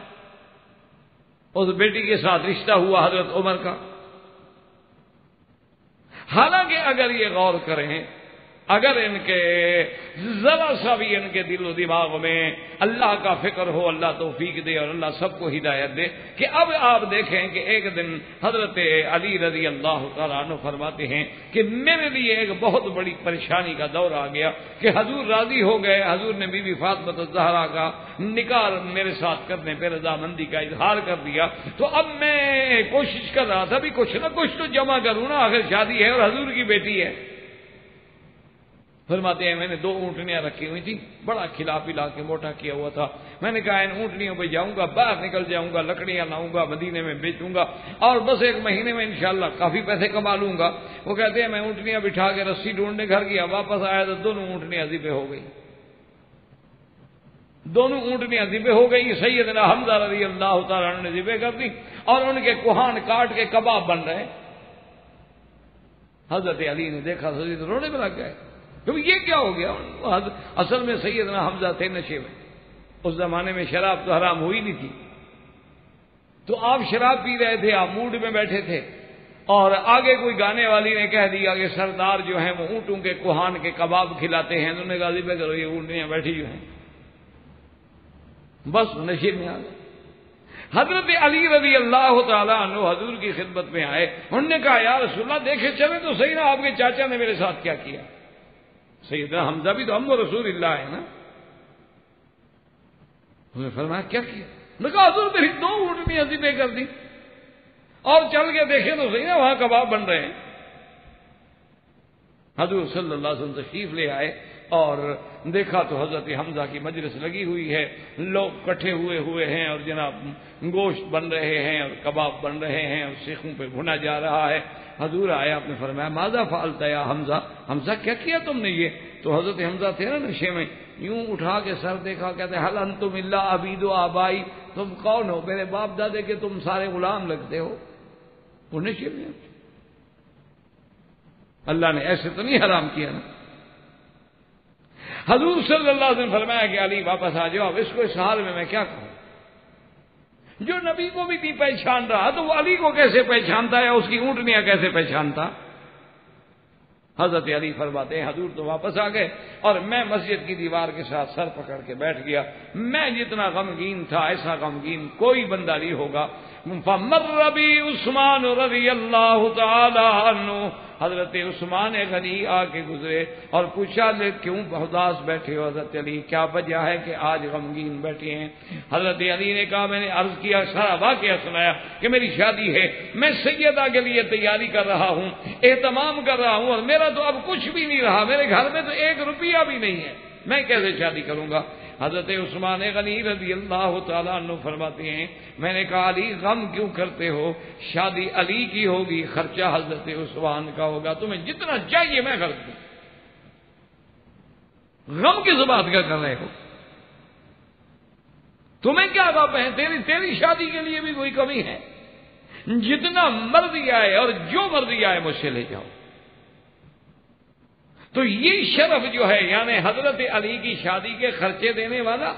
اس بیٹی کے ساتھ رشتہ ہوا حضرت عمر کا۔ حالانکہ اگر یہ غور کریں اگر ان کے ذرا سا بھی ان کے دل و دماغ میں اللہ کا فکر ہو، اللہ توفیق دے اور اللہ سب کو ہدایت دے کہ اب آپ دیکھیں کہ ایک دن حضرت علی رضی اللہ تعالیٰ عنہ فرماتے ہیں کہ میرے لیے ایک بہت بڑی پریشانی کا دور آ گیا کہ حضور راضی ہو گئے، حضور نے بی بی فاطمہ الزہرا کا نکاح میرے ساتھ کرنے پہ رضامندی کا اظہار کر دیا، تو اب میں کوشش کر رہا تھا بھی کچھ نہ کچھ تو جمع کروں نا، آخر شادی ہے اور حضور کی بیٹی ہے۔ فرماتے ہیں میں نے 2 اونٹنیاں رکھی ہوئی تھی، بڑا کھلا پلا کے موٹا کیا ہوا تھا، میں نے کہا ان اونٹنیوں پہ جاؤں گا، باہر نکل جاؤں گا، لکڑیاں لاؤں گا، مدینے میں بیچوں گا اور بس 1 مہینے میں انشاءاللہ کافی پیسے کما لوں گا۔ وہ کہتے ہیں میں اونٹنیاں بٹھا کے رسی ڈھونڈنے گھر گیا، واپس آیا تو دونوں اونٹنیاں ذبح ہو گئی، دونوں اونٹنیاں ذبح ہو گئی۔ سیدنا حمزہ رضی اللہ تعالیٰ عنہ نے ذبح کر دی اور ان کے کوہان کاٹ کے کباب بن رہے۔ حضرت علی نے دیکھا تو رونے میں لگ گئے، یہ کیا ہو گیا؟ اصل میں سیدنا حمزہ تھے نشے میں، اس زمانے میں شراب تو حرام ہوئی نہیں تھی، تو آپ شراب پی رہے تھے، آپ موڈ میں بیٹھے تھے اور آگے کوئی گانے والی نے کہہ دیا کہ سردار جو ہیں وہ اونٹوں کے کوہان کے کباب کھلاتے ہیں، انہوں نے کہا ذبح کرو، یہ اونٹیاں بیٹھی جو ہیں، بس نشے میں آ گئے۔ حضرت علی رضی اللہ تعالیٰ عنہ حضور کی خدمت میں آئے، انہوں نے کہا یا رسول اللہ دیکھے چلے تو صحیح نا آپ کے چاچا نے میرے ساتھ کیا کیا؟ سیدنا حمزہ بھی تو ہم و رسول اللہ ہے نا۔ انہوں نے فرمایا کیا کیا؟ میں کہا حضور میری 2 اونٹنیاں ذبح کر دی اور چل کے دیکھے تو صحیح نا وہاں کباب بن رہے ہیں۔ حضور صلی اللہ علیہ وسلم تشریف لے آئے اور دیکھا تو حضرت حمزہ کی مجلس لگی ہوئی ہے، لوگ کٹھے ہوئے ہیں اور جناب گوشت بن رہے ہیں اور کباب بن رہے ہیں اور سیخوں پہ بھنا جا رہا ہے۔ حضور آئے، آپ نے فرمایا ماذا فعلت یا حمزہ، حمزہ کیا کیا تم نے یہ؟ تو حضرت حمزہ تھے نا نشے میں، یوں اٹھا کے سر دیکھا، کہتے حل انتم الا عبید و آبائی، تم کون ہو؟ میرے باپ دادے کے تم سارے غلام لگتے ہو۔ وہ نشے میں، اللہ نے ایسے تو نہیں حرام کیا نا۔ حضور صلی اللہ علیہ وسلم فرمایا کہ علی واپس آ جاؤ، اب اس کو اس حال میں کیا کہوں؟ جو نبی کو بھی نہیں پہچان رہا تو وہ علی کو کیسے پہچانتا ہے، اس کی اونٹنیاں کیسے پہچانتا؟ حضرت علی فرماتے ہیں حضور تو واپس آ گئے اور میں مسجد کی دیوار کے ساتھ سر پکڑ کے بیٹھ گیا۔ میں جتنا غمگین تھا ایسا غمگین کوئی بندہ نہیں ہوگا۔ فمر بی عثمان رضی اللہ تعالی عنہ، حضرت عثمان غنی آ کے گزرے اور پوچھا لے کیوں اداس بیٹھے ہو حضرت علی، کیا وجہ ہے کہ آج غمگین بیٹھے ہیں؟ حضرت علی نے کہا میں نے عرض کیا، سارا واقعہ سنایا کہ میری شادی ہے، میں سیدہ کے لیے تیاری کر رہا ہوں، اہتمام کر رہا ہوں اور میرا تو اب کچھ بھی نہیں رہا، میرے گھر میں تو 1 روپیہ بھی نہیں ہے، میں کیسے شادی کروں گا؟ حضرت عثمان غنی رضی اللہ تعالیٰ عنہ فرماتے ہیں میں نے کہا علی غم کیوں کرتے ہو؟ شادی علی کی ہوگی، خرچہ حضرت عثمان کا ہوگا، تمہیں جتنا چاہیے میں خرچ دوں، غم کس بات کا کر رہے ہو؟ تمہیں کیا غم ہے؟ تیری شادی کے لیے بھی کوئی کمی ہے؟ جتنا مرضی آئے اور جو مرضی آئے مجھ سے لے جاؤ۔ تو یہ شرف جو ہے یعنی حضرت علی کی شادی کے خرچے دینے والا،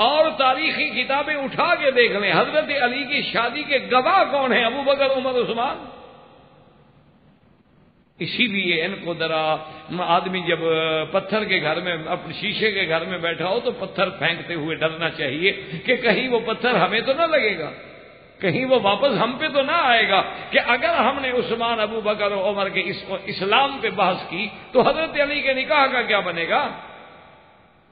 اور تاریخی کتابیں اٹھا کے دیکھ لیں حضرت علی کی شادی کے گواہ کون ہیں؟ ابو بکر، عمر، عثمان۔ اسی لیے ان کو ذرا آدمی جب پتھر کے گھر میں اپنے شیشے کے گھر میں بیٹھا ہو تو پتھر پھینکتے ہوئے ڈرنا چاہیے کہ کہیں وہ پتھر ہمیں تو نہ لگے گا، کہیں وہ واپس ہم پہ تو نہ آئے گا کہ اگر ہم نے عثمان، ابو بکر اور عمر کے اسلام پہ بحث کی تو حضرت علی کے نکاح کا کیا بنے گا؟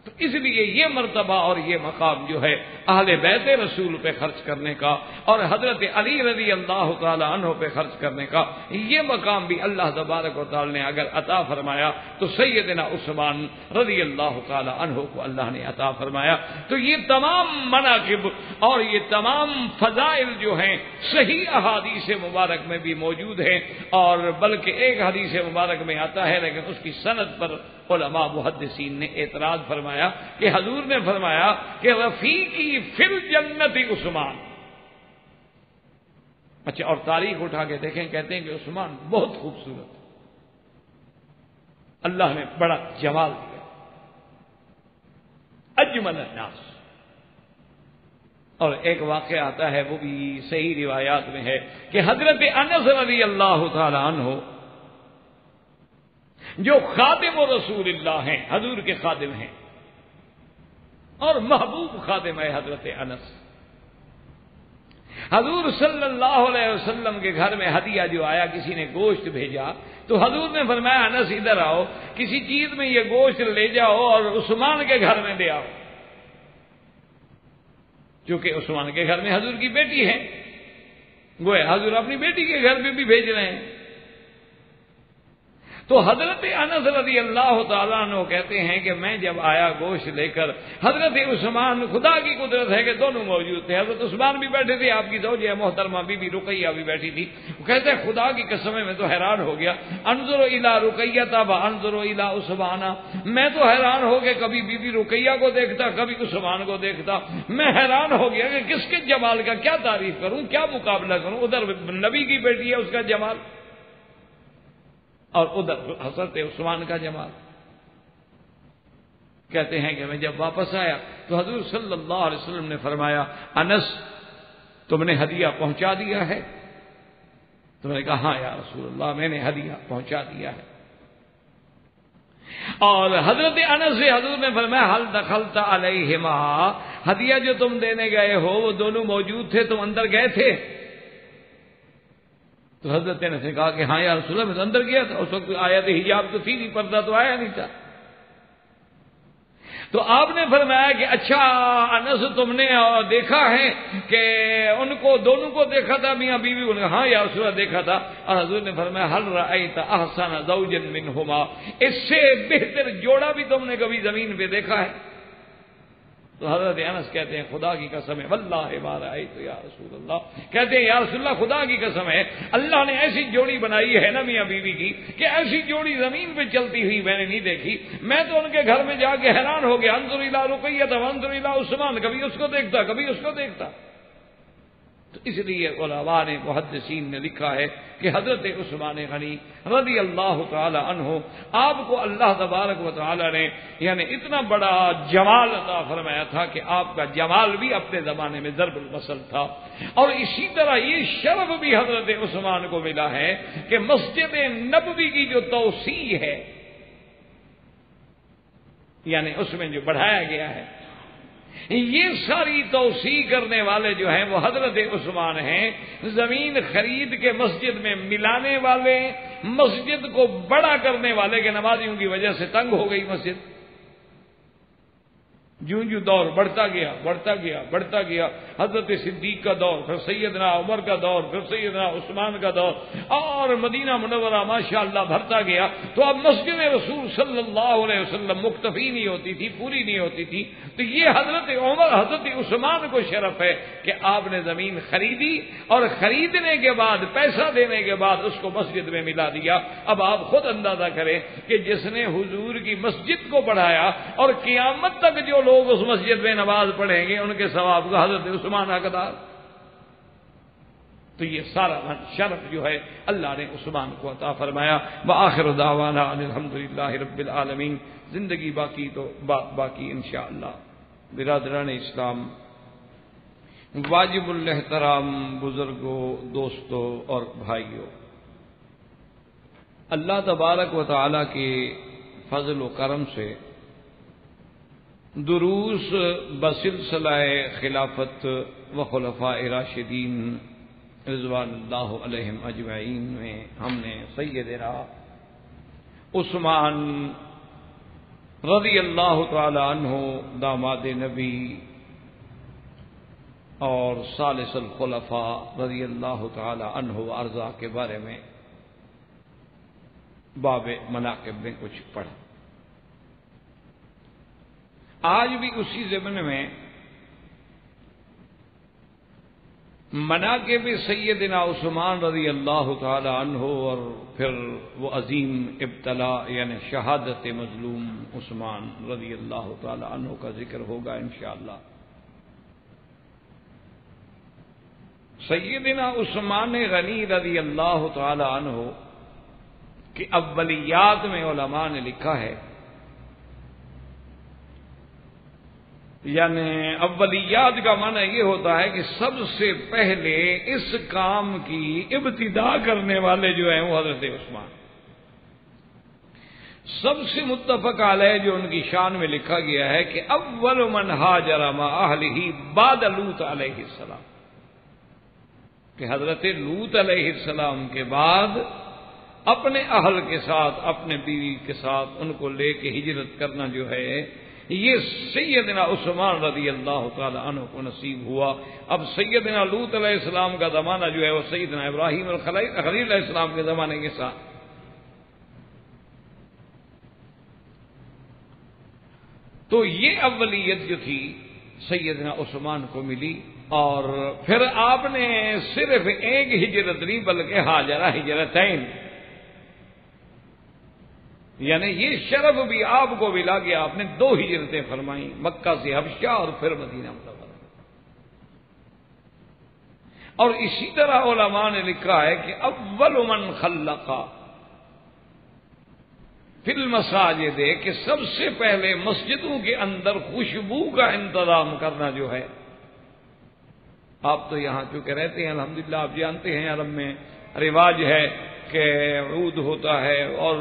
تو اس لیے یہ مرتبہ اور یہ مقام جو ہے اہل بیت رسول پہ خرچ کرنے کا اور حضرت علی رضی اللہ تعالی عنہ پہ خرچ کرنے کا، یہ مقام بھی اللہ تبارک و تعالی نے اگر عطا فرمایا تو سیدنا عثمان رضی اللہ تعالی عنہ کو اللہ نے عطا فرمایا۔ تو یہ تمام مناقب اور یہ تمام فضائل جو ہیں صحیح احادیث مبارک میں بھی موجود ہیں، اور بلکہ ایک حدیث مبارک میں آتا ہے لیکن اس کی سند پر علماء محدثین نے اعتراض فرمایا کہ حضور نے فرمایا کہ رفیقی فی الجنت عثمان۔ اچھا، اور تاریخ اٹھا کے دیکھیں، کہتے ہیں کہ عثمان بہت خوبصورت، اللہ نے بڑا جمال دیا، اجمل الناس۔ اور ایک واقعہ آتا ہے وہ بھی صحیح روایات میں ہے کہ حضرت انس رضی اللہ تعالی عنہ جو خادم و رسول اللہ ہیں، حضور کے خادم ہیں اور محبوب خادم ہے حضرت انس۔ حضور صلی اللہ علیہ وسلم کے گھر میں ہدیہ جو آیا، کسی نے گوشت بھیجا تو حضور نے فرمایا انس ادھر آؤ، کسی چیز میں یہ گوشت لے جاؤ اور عثمان کے گھر میں دے آؤ، چونکہ عثمان کے گھر میں حضور کی بیٹی ہے، گویا حضور اپنی بیٹی کے گھر میں بھی بھیج رہے ہیں۔ تو حضرت انس رضی اللہ تعالیٰ عنہ کہتے ہیں کہ میں جب آیا گوشت لے کر، حضرت عثمان، خدا کی قدرت ہے کہ دونوں موجود تھے، حضرت عثمان بھی بیٹھے تھے، آپ کی زوجہ محترمہ بی بی رقیہ بھی بیٹھی تھی۔ وہ کہتے ہیں خدا کی قسم میں تو حیران ہو گیا، انظر الی رقیہ و انظر الی عثمان، میں تو حیران ہو گیا، کبھی بی بی رقیہ کو دیکھتا، کبھی عثمان کو دیکھتا، میں حیران ہو گیا کہ کس کے جمال کا کیا تعریف کروں، کیا مقابلہ کروں، ادھر نبی کی بیٹی ہے اس کا جمال اور ادھر حضرت عثمان کا جمال۔ کہتے ہیں کہ میں جب واپس آیا تو حضور صلی اللہ علیہ وسلم نے فرمایا انس تم نے ہدیہ پہنچا دیا ہے؟ تو میں نے کہا ہاں یا رسول اللہ میں نے ہدیہ پہنچا دیا ہے۔ اور حضرت انس سے حضور نے فرمایا حل دخلت علیہما، ہدیہ جو تم دینے گئے ہو وہ دونوں موجود تھے، تم اندر گئے تھے؟ تو حضرت نے کہا کہ ہاں یا رسول اللہ میں تو اندر گیا تھا، اس وقت آیت حجاب تو تھی نہیں، پردہ تو آیا نہیں تھا۔ تو آپ نے فرمایا کہ اچھا انس تم نے دیکھا ہے کہ ان کو دونوں کو دیکھا تھا میاں بیوی؟ نے ہاں یا رسول اللہ دیکھا تھا۔ اور حضور نے فرمایا حل رأیت احسن زوجا منہما، اس سے بہتر جوڑا بھی تم نے کبھی زمین پہ دیکھا ہے؟ تو حضرت انس کہتے ہیں خدا کی قسم ہے واللہ ما رأیت یا رسول اللہ، کہتے ہیں یا رسول اللہ خدا کی قسم ہے اللہ نے ایسی جوڑی بنائی ہے نا میاں بیوی کی کہ ایسی جوڑی زمین پہ چلتی ہوئی میں نے نہیں دیکھی، میں تو ان کے گھر میں جا کے حیران ہو گیا، انظر الی رقیہ وانظر الی عثمان، کبھی اس کو دیکھتا کبھی اس کو دیکھتا۔ تو اس لیے علماء نے محدثین نے لکھا ہے کہ حضرت عثمان غنی رضی اللہ تعالی عنہ آپ کو اللہ تبارک و تعالی نے یعنی اتنا بڑا جمال عطا فرمایا تھا کہ آپ کا جمال بھی اپنے زمانے میں ضرب المثل تھا۔ اور اسی طرح یہ شرف بھی حضرت عثمان کو ملا ہے کہ مسجد نبوی کی جو توسیع ہے یعنی اس میں جو بڑھایا گیا ہے، یہ ساری توسیع کرنے والے جو ہیں وہ حضرت عثمان ہیں، زمین خرید کے مسجد میں ملانے والے، مسجد کو بڑا کرنے والے کہ نمازیوں کی وجہ سے تنگ ہو گئی مسجد۔ جو دور بڑھتا گیا، حضرت صدیق کا دور، پھر سیدنا عمر کا دور، پھر سیدنا عثمان کا دور، اور مدینہ منورہ ماشاءاللہ بھرتا گیا، تو اب مسجد رسول صلی اللہ علیہ وسلم مکتفی نہیں ہوتی تھی، پوری نہیں ہوتی تھی۔ تو یہ حضرت عمر، حضرت عثمان کو شرف ہے کہ آپ نے زمین خریدی اور خریدنے کے بعد پیسہ دینے کے بعد اس کو مسجد میں ملا دیا۔ اب آپ خود اندازہ کریں کہ جس نے حضور کی مسجد کو بڑھایا اور قیامت تک جو لوگ اس مسجد میں نماز پڑھیں گے ان کے ثواب کا حضرت عثمان حقدار۔ تو یہ سارا شرف جو ہے اللہ نے عثمان کو عطا فرمایا۔ وآخر دعوانا الحمدللہ رب العالمین۔ زندگی باقی تو بات باقی انشاءاللہ۔ برادران اسلام، واجب الاحترام بزرگوں، دوستوں اور بھائیوں، اللہ تبارک و تعالی کے فضل و کرم سے دروس بسلسلہ خلافت و خلفاء راشدین رضوان اللہ علیہم اجمعین میں ہم نے سیدنا عثمان رضی اللہ تعالی عنہ داماد نبی اور ثالث الخلفاء رضی اللہ تعالی عنہ ارضا کے بارے میں باب مناقب میں کچھ پڑھا۔ آج بھی اسی ضمن میں مناقب سیدنا عثمان رضی اللہ تعالی عنہ اور پھر وہ عظیم ابتلا یعنی شہادت مظلوم عثمان رضی اللہ تعالی عنہ کا ذکر ہوگا انشاءاللہ۔ سیدنا عثمان غنی رضی اللہ تعالی عنہ کی اولیات میں علماء نے لکھا ہے، یعنی اولیات کا معنی یہ ہوتا ہے کہ سب سے پہلے اس کام کی ابتدا کرنے والے جو ہیں وہ حضرت عثمان۔ سب سے متفق علیہ جو ان کی شان میں لکھا گیا ہے کہ اول من ہاجر مع اہلہ بعد لوط علیہ السلام، کہ حضرت لوط علیہ السلام کے بعد اپنے اہل کے ساتھ، اپنے بیوی کے ساتھ ان کو لے کے ہجرت کرنا جو ہے یہ سیدنا عثمان رضی اللہ تعالی عنہ کو نصیب ہوا۔ اب سیدنا لوط علیہ السلام کا زمانہ جو ہے وہ سیدنا ابراہیم خلیل علیہ السلام کے زمانے کے ساتھ، تو یہ اولیت جو تھی سیدنا عثمان کو ملی۔ اور پھر آپ نے صرف ایک ہجرت نہیں بلکہ ہاجرہ ہجرتین، یعنی یہ شرف بھی آپ کو ملا کہ آپ نے 2 ہجرتیں فرمائیں، مکہ سے حبشہ اور پھر مدینہ منورہ۔ اور اسی طرح علماء نے لکھا ہے کہ اول من خلق فی المساجد، کہ سب سے پہلے مسجدوں کے اندر خوشبو کا انتظام کرنا جو ہے، آپ تو یہاں چونکہ رہتے ہیں الحمدللہ، آپ جانتے ہیں عرب میں رواج ہے کہ عود ہوتا ہے اور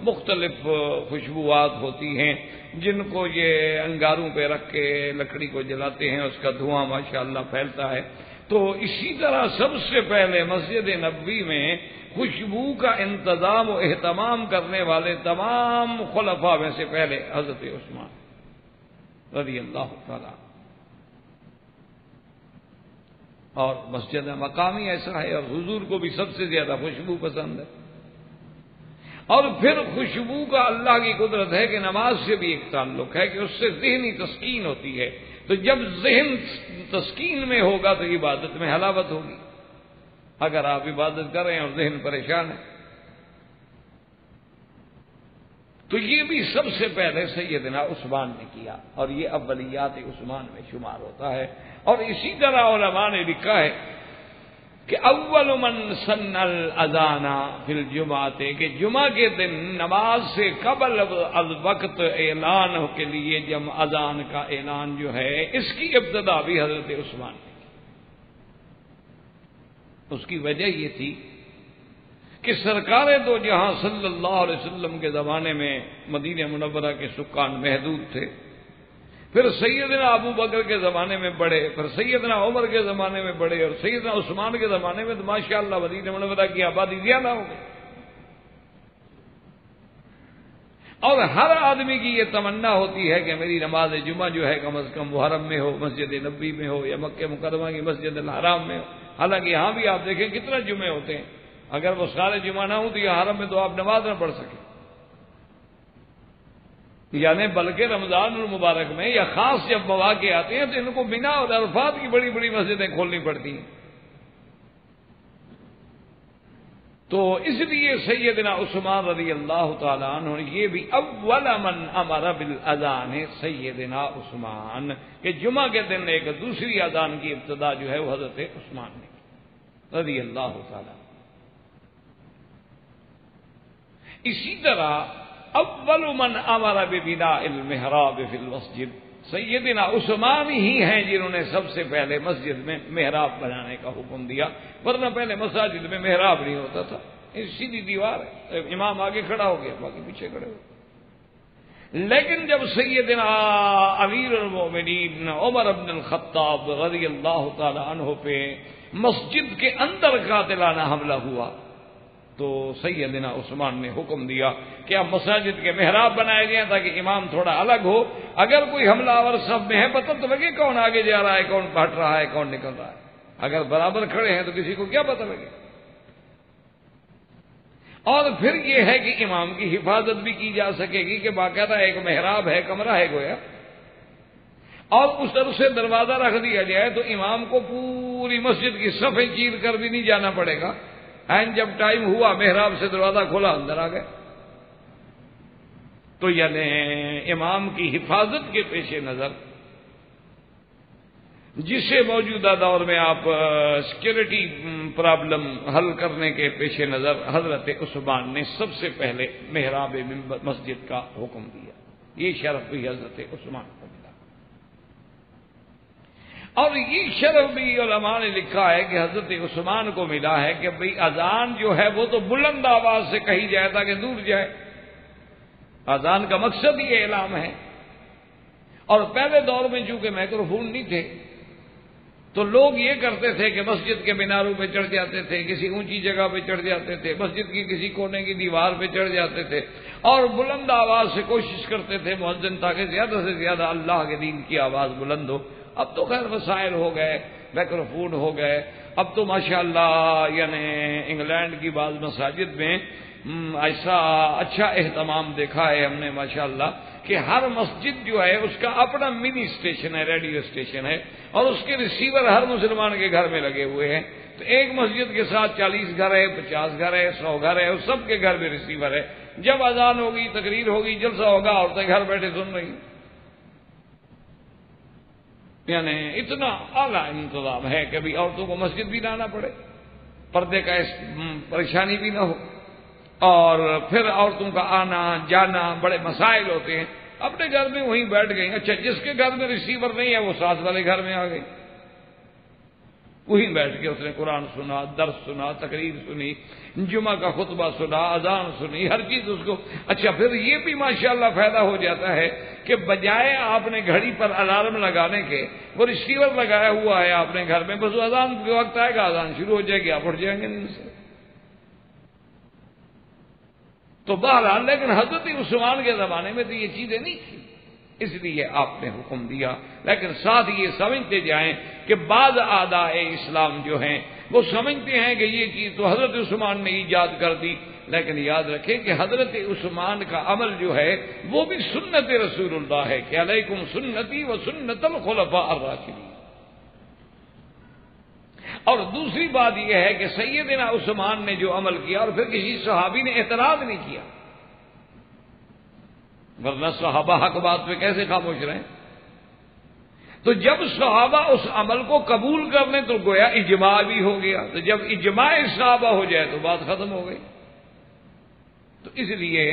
مختلف خوشبوات ہوتی ہیں جن کو یہ انگاروں پہ رکھ کے لکڑی کو جلاتے ہیں، اس کا دھواں ماشاءاللہ پھیلتا ہے۔ تو اسی طرح سب سے پہلے مسجد نبوی میں خوشبو کا انتظام و اہتمام کرنے والے تمام خلفاء میں سے پہلے حضرت عثمان رضی اللہ تعالی۔ اور مسجد مقامی ایسا ہے، اور حضور کو بھی سب سے زیادہ خوشبو پسند ہے۔ اور پھر خوشبو کا اللہ کی قدرت ہے کہ نماز سے بھی ایک تعلق ہے کہ اس سے ذہنی تسکین ہوتی ہے، تو جب ذہن تسکین میں ہوگا تو عبادت میں حلاوت ہوگی۔ اگر آپ عبادت کر رہے ہیں اور ذہن پریشان ہے، تو یہ بھی سب سے پہلے سیدنا عثمان نے کیا، اور یہ اولیات عثمان میں شمار ہوتا ہے۔ اور اسی طرح علماء نے لکھا ہے کہ اول من سن الاذان فی الجمعۃ، کہ جمعہ کے دن نماز سے قبل الوقت اعلان کے لیے جب اذان کا اعلان جو ہے اس کی ابتدا بھی حضرت عثمان نے کی۔ اس کی وجہ یہ تھی کہ سرکار دو جہاں صلی اللہ علیہ وسلم کے زمانے میں مدینہ منورہ کے سکان محدود تھے، پھر سیدنا ابو بکر کے زمانے میں بڑھے، پھر سیدنا عمر کے زمانے میں بڑھے، اور سیدنا عثمان کے زمانے میں تو ماشاءاللہ مدینہ منورہ کی آبادی زیادہ ہو گئی۔ اور ہر آدمی کی یہ تمنا ہوتی ہے کہ میری نماز جمعہ جو ہے کم از کم محرم میں ہو، مسجد نبوی میں ہو، یا مکہ مکرمہ کی مسجد الحرام میں ہو۔ حالانکہ یہاں بھی آپ دیکھیں کتنا جمعے ہوتے ہیں، اگر وہ سارے جمعہ نہ ہوں تو یہ حرم میں تو آپ نماز نہ پڑھ سکیں، یعنی بلکہ رمضان المبارک میں یا خاص جب مواقع آتے ہیں تو ان کو بنا اور عرفات کی بڑی بڑی مسجدیں کھولنی پڑتی ہیں۔ تو اس لیے سیدنا عثمان رضی اللہ تعالیٰ عنہ یہ بھی اول من امر بالاذان سیدنا عثمان، کہ جمعہ کے دن ایک دوسری اذان کی ابتدا جو ہے وہ حضرت عثمان نے کی رضی اللہ تعالیٰ۔ اسی طرح اول من امر ببناء المحراب فی المسجد، سیدنا عثمان ہی ہیں جنہوں نے سب سے پہلے مسجد میں محراب بنانے کا حکم دیا، ورنہ پہلے مساجد میں محراب نہیں ہوتا تھا، سیدھی دیوار ہے، امام آگے کھڑا ہو گیا باقی پیچھے کھڑے ہو گئے۔ لیکن جب سیدنا امیر المومنین عمر بن الخطاب رضی اللہ تعالی عنہ پہ مسجد کے اندر قاتلانہ حملہ ہوا تو سیدنا عثمان نے حکم دیا کہ اب مساجد کے محراب بنائے گئے تاکہ امام تھوڑا الگ ہو، اگر کوئی حملہ آور سب میں ہے پتہ تو لگے کون آگے جا رہا ہے، کون ہٹ رہا ہے، کون نکل رہا ہے۔ اگر برابر کھڑے ہیں تو کسی کو کیا پتہ لگے۔ اور پھر یہ ہے کہ امام کی حفاظت بھی کی جا سکے گی کہ باقاعدہ ایک محراب ہے، کمرہ ہے گویا، اور اس طرف سے دروازہ رکھ دیا جائے تو امام کو پوری مسجد کی صفیں چیر کر بھی نہیں جانا پڑے گا، اینڈ جب ٹائم ہوا محراب سے دروازہ کھولا اندر آ گئے۔ تو یعنی امام کی حفاظت کے پیش نظر، جسے موجودہ دور میں آپ سیکورٹی پرابلم حل کرنے کے پیش نظر حضرت عثمان نے سب سے پہلے محراب مسجد کا حکم دیا، یہ شرف بھی حضرت عثمان کو ملا۔ اور یہ شرف بھی علماء نے لکھا ہے کہ حضرت عثمان کو ملا ہے کہ بھئی اذان جو ہے وہ تو بلند آواز سے کہی جائے تاکہ دور جائے، اذان کا مقصد یہ اعلام ہے. اور پہلے دور میں چونکہ مائکروفون نہیں تھے تو لوگ یہ کرتے تھے کہ مسجد کے میناروں پہ چڑھ جاتے تھے، کسی اونچی جگہ پہ چڑھ جاتے تھے، مسجد کی کسی کونے کی دیوار پہ چڑھ جاتے تھے اور بلند آواز سے کوشش کرتے تھے مؤذن تاکہ زیادہ سے زیادہ اللہ کے دین کی آواز بلند ہو. اب تو خیر وسائل ہو گئے، مائکروفون ہو گئے. اب تو ماشاءاللہ یعنی انگلینڈ کی بعض مساجد میں ایسا اچھا اہتمام دیکھا ہے ہم نے ماشاءاللہ کہ ہر مسجد جو ہے اس کا اپنا منی اسٹیشن ہے، ریڈیو اسٹیشن ہے، اور اس کے ریسیور ہر مسلمان کے گھر میں لگے ہوئے ہیں. تو ایک مسجد کے ساتھ 40 گھر ہے، 50 گھر ہے، 100 گھر ہے، اس سب کے گھر میں ریسیور ہے. جب اذان ہوگی، تقریر ہوگی، جلسہ ہوگا، عورتیں گھر بیٹھے سن رہی. یعنی اتنا اعلیٰ انتظام ہے کہ ابھی عورتوں کو مسجد بھی نہ آنا پڑے، پردے کا پریشانی بھی نہ ہو، اور پھر عورتوں کا آنا جانا بڑے مسائل ہوتے ہیں. اپنے گھر میں وہیں بیٹھ گئی. اچھا جس کے گھر میں ریسیور نہیں ہے وہ ساتھ والے گھر میں آ گئی، وہیں بیٹھ کے اس نے قرآن سنا، درس سنا، تقریر سنی، جمعہ کا خطبہ سنا، اذان سنی، ہر چیز اس کو. اچھا پھر یہ بھی ماشاءاللہ فائدہ ہو جاتا ہے کہ بجائے آپ نے گھڑی پر الارم لگانے کے وہ ریسیور لگایا ہوا ہے آپ نے گھر میں، بس اذان کے وقت آئے گا، اذان شروع ہو جائے گی، آپ اٹھ جائیں گے نیند سے. تو بہرحال لیکن حضرت عثمان کے زمانے میں تو یہ چیزیں نہیں تھیں، اس لیے آپ نے حکم دیا. لیکن ساتھ یہ سمجھتے جائیں کہ بعض اعداء اسلام جو ہیں وہ سمجھتے ہیں کہ یہ چیز تو حضرت عثمان نے ایجاد کر دی. لیکن یاد رکھیں کہ حضرت عثمان کا عمل جو ہے وہ بھی سنت رسول اللہ ہے کہ علیکم سنتی و سنت الخلفاء الراشدین. اور دوسری بات یہ ہے کہ سیدنا عثمان نے جو عمل کیا اور پھر کسی صحابی نے اعتراض نہیں کیا، ورنہ صحابہ حق بات پہ کیسے خاموش رہیں. تو جب صحابہ اس عمل کو قبول کر لیں تو گویا اجماع بھی ہو گیا. تو جب اجماع صحابہ ہو جائے تو بات ختم ہو گئی. تو اس لیے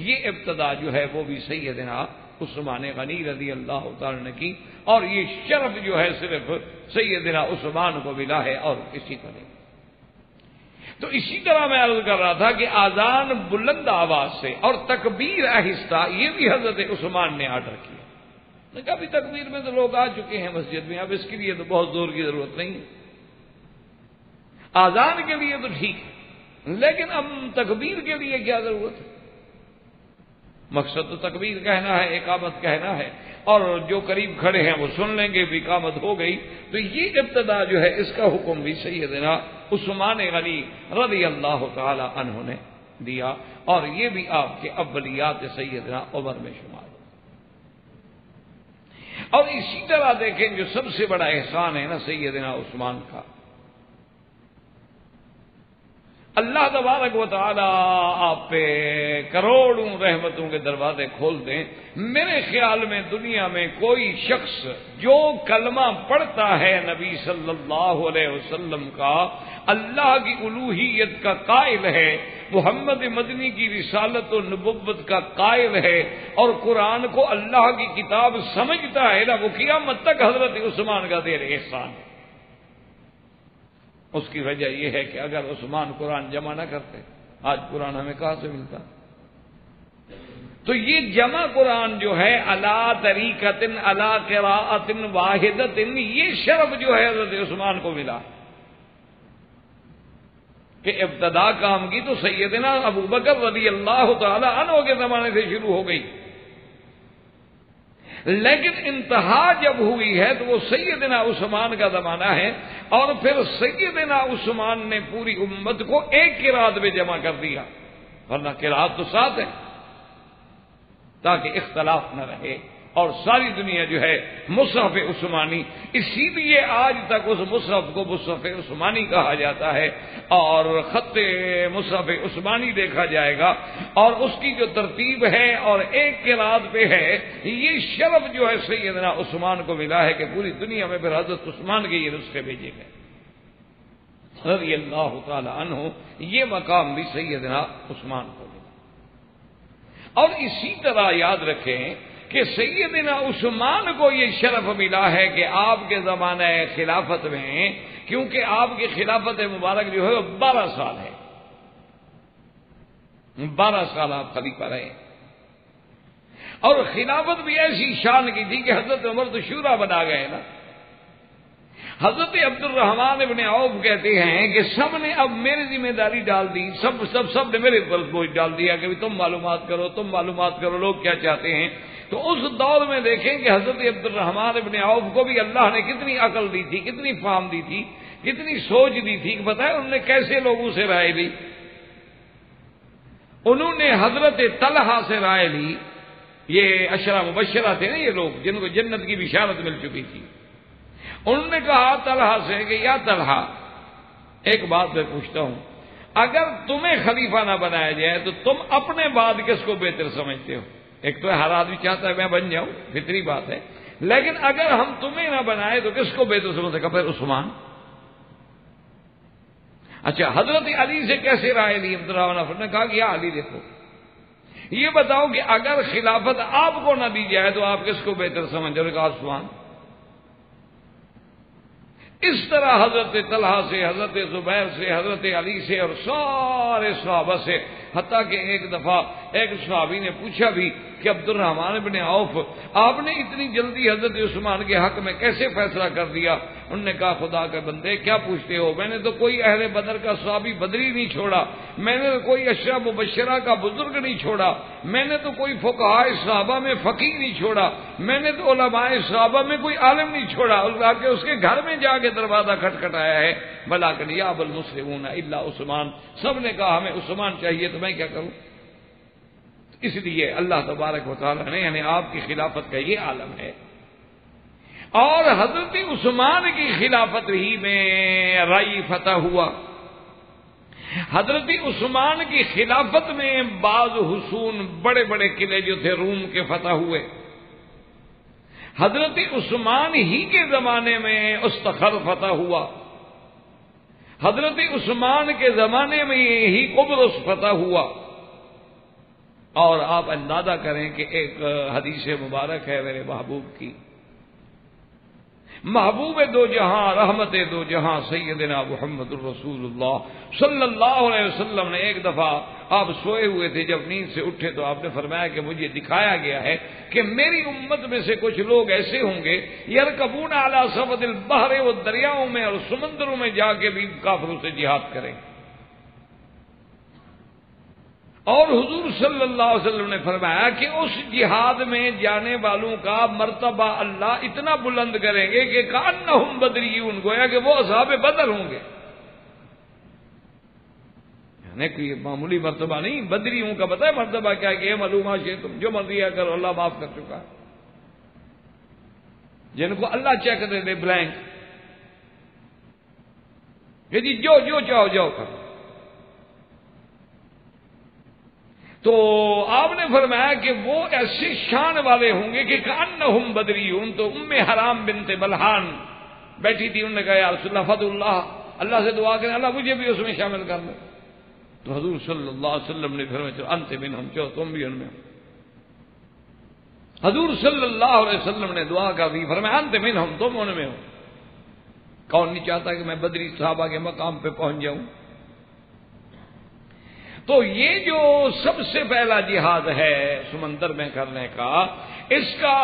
یہ ابتدا جو ہے وہ بھی سیدنا عثمان غنی رضی اللہ تعالی نے کی، اور یہ شرف جو ہے صرف سیدنا عثمان کو ملا ہے اور کسی کو نہیں. تو اسی طرح میں عرض کر رہا تھا کہ آذان بلند آواز سے اور تکبیر آہستہ یہ بھی حضرت عثمان نے آرڈر کیا. نے کہا بھی تکبیر میں تو لوگ آ چکے ہیں مسجد میں، اب اس کے لیے تو بہت زور کی ضرورت نہیں ہے. آذان کے لیے تو ٹھیک ہے، لیکن اب تکبیر کے لیے کیا ضرورت ہے؟ مقصد تو تکبیر کہنا ہے، اقامت کہنا ہے، اور جو قریب کھڑے ہیں وہ سن لیں گے، بھی اقامت ہو گئی. تو یہ ابتدا جو ہے اس کا حکم بھی سیدنا عثمان غنی رضی اللہ تعالی عنہ نے دیا، اور یہ بھی آپ کے اولیات سیدنا عمر میں شمار. اور اسی طرح دیکھیں جو سب سے بڑا احسان ہے نا سیدنا عثمان کا، اللہ تبارک و تعالی آپ پہ کروڑوں رحمتوں کے دروازے کھول دیں. میرے خیال میں دنیا میں کوئی شخص جو کلمہ پڑھتا ہے نبی صلی اللہ علیہ وسلم کا، اللہ کی الوہیت کا قائل ہے، محمد مدنی کی رسالت و نبوت کا قائل ہے، اور قرآن کو اللہ کی کتاب سمجھتا ہے نا، وہ قیامت تک حضرت عثمان کا دیر احسان ہے. اس کی وجہ یہ ہے کہ اگر عثمان قرآن جمع نہ کرتے آج قرآن ہمیں کہاں سے ملتا. تو یہ جمع قرآن جو ہے علی طریقۃ علی قراءۃ واحدۃ، یہ شرف جو ہے حضرت عثمان کو ملا کہ ابتدا کام کی تو سیدنا ابو بکر رضی اللہ تعالی عنہ کے زمانے سے شروع ہو گئی، لیکن انتہا جب ہوئی ہے تو وہ سیدنا عثمان کا زمانہ ہے. اور پھر سیدنا عثمان نے پوری امت کو ایک قرات میں جمع کر دیا، ورنہ قرات تو 7 ہے، تاکہ اختلاف نہ رہے اور ساری دنیا جو ہے مصحف عثمانی. اسی لیے آج تک اس مصحف کو مصحف عثمانی کہا جاتا ہے، اور خط مصحف عثمانی دیکھا جائے گا اور اس کی جو ترتیب ہے اور ایک قرات پہ ہے. یہ شرف جو ہے سیدنا عثمان کو ملا ہے کہ پوری دنیا میں پھر حضرت عثمان کے یہ نسخے بھیجے گئے رضی اللہ تعالی عنہ. یہ مقام بھی سیدنا عثمان کو ملا. اور اسی طرح یاد رکھیں کہ سیدنا عثمان کو یہ شرف ملا ہے کہ آپ کے زمانہ خلافت میں، کیونکہ آپ کی خلافت مبارک جو ہے وہ 12 سال ہے، 12 سال آپ خلیفہ رہے. اور خلافت بھی ایسی شان کی تھی کہ حضرت عمر تو شورا بنا گئے نا. حضرت عبد الرحمن ابن عوف کہتے ہیں کہ سب نے اب میری ذمہ داری ڈال دی، سب نے میرے اوپر بوجھ ڈال دیا کہ تم معلومات کرو لوگ کیا چاہتے ہیں. تو اس دور میں دیکھیں کہ حضرت عبد الرحمن ابن عوف کو بھی اللہ نے کتنی عقل دی تھی، کتنی فہم دی تھی، کتنی سوچ دی تھی کہ بتائیں انہوں نے کیسے لوگوں سے رائے لی. انہوں نے حضرت طلحہ سے رائے لی. یہ عشرہ مبشرہ تھے نا، یہ لوگ جن کو جنت کی بشارت مل چکی تھی. انہوں نے کہا طلحہ سے کہ یا طلحہ ایک بات میں پوچھتا ہوں، اگر تمہیں خلیفہ نہ بنایا جائے تو تم اپنے بعد کس کو بہتر سمجھتے ہو؟ ایک تو ہر آدمی چاہتا ہے میں بن جاؤں، فطری بات ہے، لیکن اگر ہم تمہیں نہ بنائے تو کس کو بہتر سمجھتے؟ پھر عثمان. اچھا حضرت علی سے کیسے رائے لی عبد الرحمن نے کہا کہ یا علی دیکھو یہ بتاؤ کہ اگر خلافت آپ کو نہ دی جائے تو آپ کس کو بہتر سمجھتے ہو؟ کہا عثمان. اس طرح حضرت طلحہ سے، حضرت زبیر سے، حضرت علی سے اور سارے صحابہ سے، حتیٰ کہ ایک دفعہ ایک صحابی نے پوچھا بھی کہ عبد الرحمن بن عوف آپ نے اتنی جلدی حضرت عثمان کے حق میں کیسے فیصلہ کر دیا؟ انہوں نے کہا خدا کے بندے کیا پوچھتے ہو، میں نے تو کوئی اہل بدر کا صحابی بدری نہیں چھوڑا، میں نے تو کوئی عشرہ مبشرہ کا بزرگ نہیں چھوڑا، میں نے تو کوئی فقہاء صحابہ میں فقیہ نہیں چھوڑا، میں نے تو علماء صحابہ میں کوئی عالم نہیں چھوڑا، اللہ کے اس کے گھر میں جا کے دروازہ کھٹکھٹایا ہے. بلاکن یا ابا المسلمون الا عثمان، سب نے کہا ہمیں عثمان چاہیے تو میں کیا کروں؟ اس لیے اللہ تبارک و تعالیٰ نے یعنی آپ کی خلافت کا یہ عالم ہے. اور حضرت عثمان کی خلافت ہی میں رائی فتح ہوا. حضرت عثمان کی خلافت میں بعض حصون بڑے بڑے قلعے جو تھے روم کے فتح ہوئے. حضرت عثمان ہی کے زمانے میں استخر فتح ہوا. حضرت عثمان کے زمانے میں ہی قبرص فتح ہوا. اور آپ اندازہ کریں کہ ایک حدیث مبارک ہے میرے محبوب کی، محبوب دو جہاں رحمت دو جہاں سیدنا محمد الرسول اللہ صلی اللہ علیہ وسلم نے ایک دفعہ آپ سوئے ہوئے تھے، جب نیند سے اٹھے تو آپ نے فرمایا کہ مجھے دکھایا گیا ہے کہ میری امت میں سے کچھ لوگ ایسے ہوں گے یرکبون علی سفد البحر، وہ دریاؤں میں اور سمندروں میں جا کے بھی کافروں سے جہاد کریں. اور حضور صلی اللہ علیہ وسلم نے فرمایا کہ اس جہاد میں جانے والوں کا مرتبہ اللہ اتنا بلند کریں گے کہ کأنہم بدریون، گویا کہ وہ اصحاب بدر ہوں گے. یعنی کوئی معمولی مرتبہ نہیں، بدریوں کا پتہ ہے مرتبہ کیا کہ معلومہ سے تم جو مرضی کرو اللہ معاف کر چکا ہے. جن کو اللہ چیک دے دے بلینک کہ جی جو چاہو جاؤ کرو. تو آپ نے فرمایا کہ وہ ایسے شان والے ہوں گے کہ کأنہم بدریون. تو ام حرام بنت ملحان بیٹھی تھی، انہوں نے کہا یا رسول اللہ فضل اللہ سے دعا کریں اللہ مجھے بھی اس میں شامل کر لیں. تو حضور صلی اللہ علیہ وسلم نے فرمایا انت منہم، چلو تم بھی ان میں ہو. حضور صلی اللہ علیہ وسلم نے دعا کر دی، فرمایا انت منہم، تم ان میں ہو. کون نہیں چاہتا کہ میں بدری صحابہ کے مقام پہ پہنچ جاؤں؟ تو یہ جو سب سے پہلا جہاد ہے سمندر میں کرنے کا، اس کا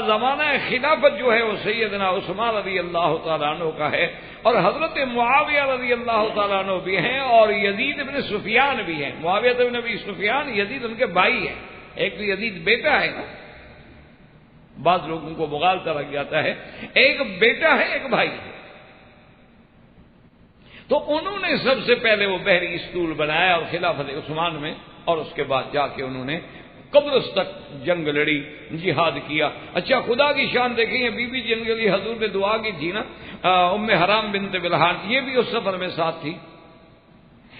زمانہ خلافت جو ہے وہ سیدنا عثمان رضی اللہ تعالیٰ عنہ کا ہے، اور حضرت معاویہ رضی اللہ تعالیٰ عنہ بھی ہیں، اور یزید بن سفیان بھی ہیں. معاویہ بن ابی سفیان یزید ان کے بھائی ہیں. ایک تو یزید بیٹا ہے نا، بعض لوگوں کو مغالطہ لگ جاتا ہے، ایک بیٹا ہے ایک بھائی ہے. تو انہوں نے سب سے پہلے وہ بحری اسطول بنایا اور خلافت عثمان میں، اور اس کے بعد جا کے انہوں نے قبرص تک جنگ لڑی، جہاد کیا. اچھا خدا کی شان دیکھیں، یہ بی بی جن کے لیے حضور نے دعا کی تھی نا، ام حرام بنت ملحان، یہ بھی اس سفر میں ساتھ تھی.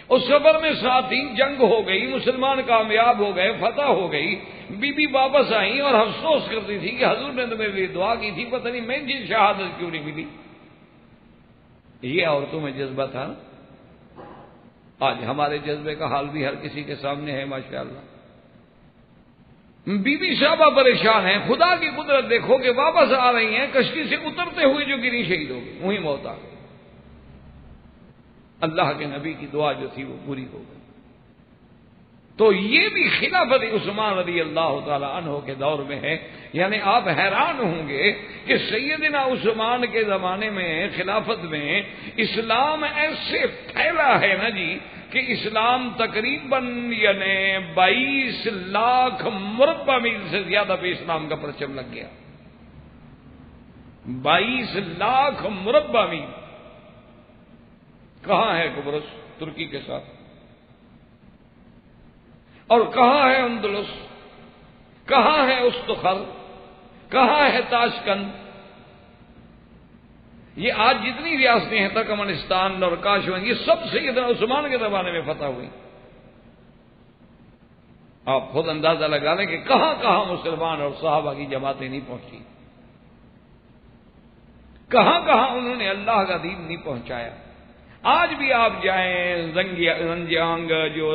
اس سفر میں ساتھ تھی، جنگ ہو گئی، مسلمان کامیاب ہو گئے، فتح ہو گئی. بی بی واپس آئیں اور افسوس کرتی تھی کہ حضور نے تو میرے لیے دعا کی تھی، پتہ نہیں مجھے شہادت کیوں نہیں ملی. یہ عورتوں میں جذبہ تھا. آج ہمارے جذبے کا حال بھی ہر کسی کے سامنے ہے ماشاءاللہ. بی بی صاحبہ پریشان ہیں، خدا کی قدرت دیکھو کہ واپس آ رہی ہیں، کشتی سے اترتے ہوئے جو گری شہید ہو گئی، وہی موت آ گئی. اللہ کے نبی کی دعا جو تھی وہ پوری ہو گئی. تو یہ بھی خلافت عثمان رضی اللہ تعالی عنہ کے دور میں ہے. یعنی آپ حیران ہوں گے کہ سیدنا عثمان کے زمانے میں خلافت میں اسلام ایسے پھیلا ہے نا جی کہ اسلام تقریباً یعنی 22 لاکھ مربع میل سے زیادہ پہ اسلام کا پرچم لگ گیا. 22 لاکھ مربع میل. کہاں ہے قبرص ترکی کے ساتھ، اور کہاں ہے اندلس، کہاں ہے استخر، کہاں ہے تاشکند. یہ آج جتنی ریاستیں ہیں ترکمانستان اور کاشمیر، یہ سب سیدنا عثمان کے زمانے میں فتح ہوئی. آپ خود اندازہ لگا لیں کہ کہاں کہاں مسلمان اور صحابہ کی جماعتیں نہیں پہنچی، کہاں کہاں انہوں نے اللہ کا دین نہیں پہنچایا. آج بھی آپ جائیں زنجیانگ جو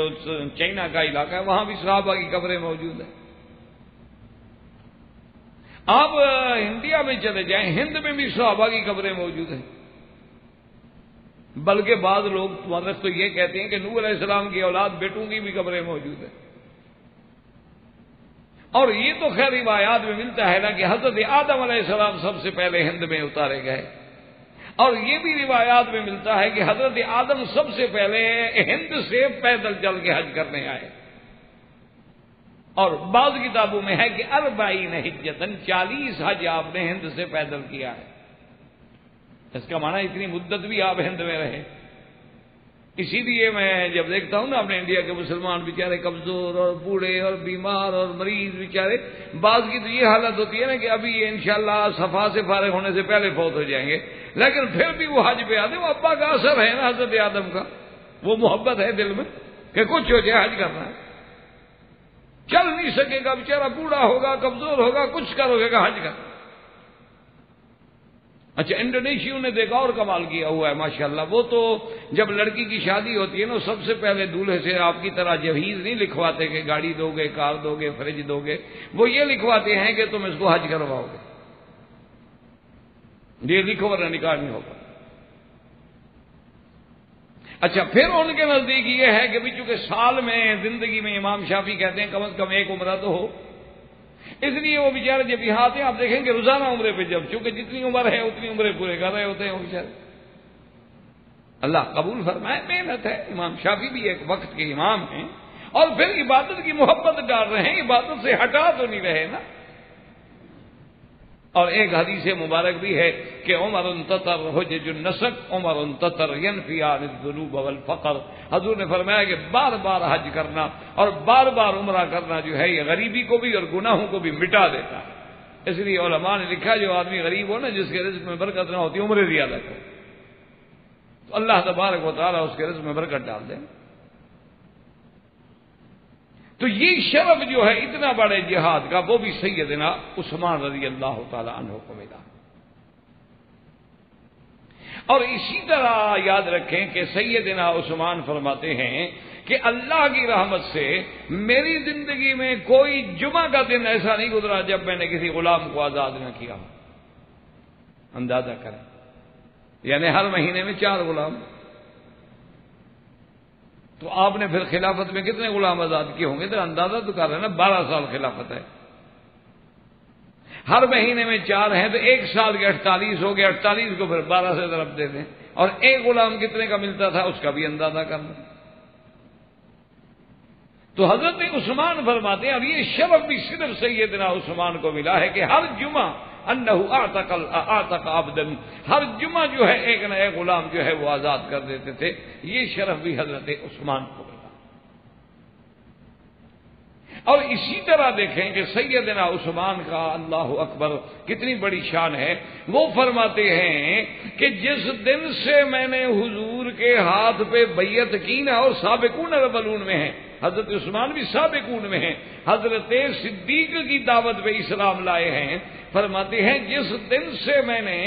چائنا کا علاقہ ہے، وہاں بھی صحابہ کی قبریں موجود ہیں. آپ انڈیا میں چلے جائیں، ہند میں بھی صحابہ کی قبریں موجود ہیں. بلکہ بعض لوگ مورخ تو یہ کہتے ہیں کہ نوح علیہ السلام کی اولاد بیٹوں کی بھی قبریں موجود ہیں. اور یہ تو خیر روایات میں ملتا ہے نا کہ حضرت آدم علیہ السلام سب سے پہلے ہند میں اتارے گئے، اور یہ بھی روایات میں ملتا ہے کہ حضرت آدم سب سے پہلے ہند سے پیدل چل کے حج کرنے آئے. اور بعض کتابوں میں ہے کہ 40 حجتن 40 حج آپ نے ہند سے پیدل کیا ہے. اس کا معنی اتنی مدت بھی آپ ہند میں رہے. اسی لیے میں جب دیکھتا ہوں نا اپنے انڈیا کے مسلمان بیچارے کمزور اور بوڑھے اور بیمار اور مریض بیچارے، بعض کی تو یہ حالت ہوتی ہے نا کہ ابھی انشاءاللہ صفا سے فارغ ہونے سے پہلے فوت ہو جائیں گے، لیکن پھر بھی وہ حج پہ آتے. وہ ابا کا اثر ہے نا حضرت آدم کا، وہ محبت ہے دل میں کہ کچھ ہو جائے حج کرنا ہے. چل نہیں سکے گا بیچارہ، بوڑھا ہوگا، کمزور ہوگا، کچھ کرو گا حج کرنا. اچھا انڈونیشیا نے دیکھا اور کمال کیا ہوا ہے ماشاءاللہ. وہ تو جب لڑکی کی شادی ہوتی ہے نا، سب سے پہلے دولہے سے آپ کی طرح جہیز نہیں لکھواتے کہ گاڑی دو گے، کار دو گے، فریج دو گے. وہ یہ لکھواتے ہیں کہ تم اس کو حج کرواؤ گے. یہ لکھو ورنہ نکاح نہیں ہوگا. اچھا پھر ان کے نزدیک یہ ہے کہ بھی چونکہ سال میں زندگی میں امام شافعی کہتے ہیں کم از کم ایک عمرہ تو ہو، اس لیے وہ بیچارے جب یہاں آتے ہیں آپ دیکھیں کہ روزانہ عمرے پہ جب چونکہ جتنی عمر ہے اتنی عمرے پورے کر رہے ہوتے ہیں وہ بیچارے. اللہ قبول فرمائے. محنت ہے. امام شافعی بھی ایک وقت کے امام ہیں، اور پھر عبادت کی محبت ڈال رہے ہیں، عبادت سے ہٹا تو نہیں رہے نا. اور ایک حدیث مبارک بھی ہے کہ عمر تطر حجج النسک، عمر تطر ینفی عن الذنوب والفقر. حضور نے فرمایا کہ بار بار حج کرنا اور بار بار عمرہ کرنا جو ہے یہ غریبی کو بھی اور گناہوں کو بھی مٹا دیتا ہے. اس لیے علماء نے لکھا جو آدمی غریب ہو نا، جس کے رزق میں برکت نہ ہوتی، عمرے زیادہ کرے تو اللہ تبارک و تعالیٰ اس کے رزق میں برکت ڈال دے. تو یہ شرف جو ہے اتنا بڑے جہاد کا، وہ بھی سیدنا عثمان رضی اللہ تعالی عنہ کو ملا. اور اسی طرح یاد رکھیں کہ سیدنا عثمان فرماتے ہیں کہ اللہ کی رحمت سے میری زندگی میں کوئی جمعہ کا دن ایسا نہیں گزرا جب میں نے کسی غلام کو آزاد نہ کیا. اندازہ کریں، یعنی ہر مہینے میں 4 غلام. تو آپ نے پھر خلافت میں کتنے غلام آزاد کیے ہوں گے؟ تو اندازہ تو کر رہے ہیں نا، 12 سال خلافت ہے. ہر مہینے میں 4 ہیں تو ایک سال کے 48 ہو گئے. 48 کو پھر 12 سے ضرب دے دیں، اور ایک غلام کتنے کا ملتا تھا اس کا بھی اندازہ کر لیں. تو حضرت عثمان فرماتے ہیں اب یہ شرف بھی صرف سیدنا عثمان کو ملا ہے کہ ہر جمعہ انہ اعتق عبدا، ہر جمعہ جو ہے ایک نہ ایک غلام جو ہے وہ آزاد کر دیتے تھے. یہ شرف بھی حضرت عثمان کو ملا. اور اسی طرح دیکھیں کہ سیدنا عثمان کا اللہ اکبر کتنی بڑی شان ہے. وہ فرماتے ہیں کہ جس دن سے میں نے حضور کے ہاتھ پہ بیعت کی نا، اور سابقون الاولون میں ہیں، حضرت عثمان بھی سابقون میں ہیں، حضرت صدیق کی دعوت پہ اسلام لائے ہیں. فرماتے ہیں جس دن سے میں نے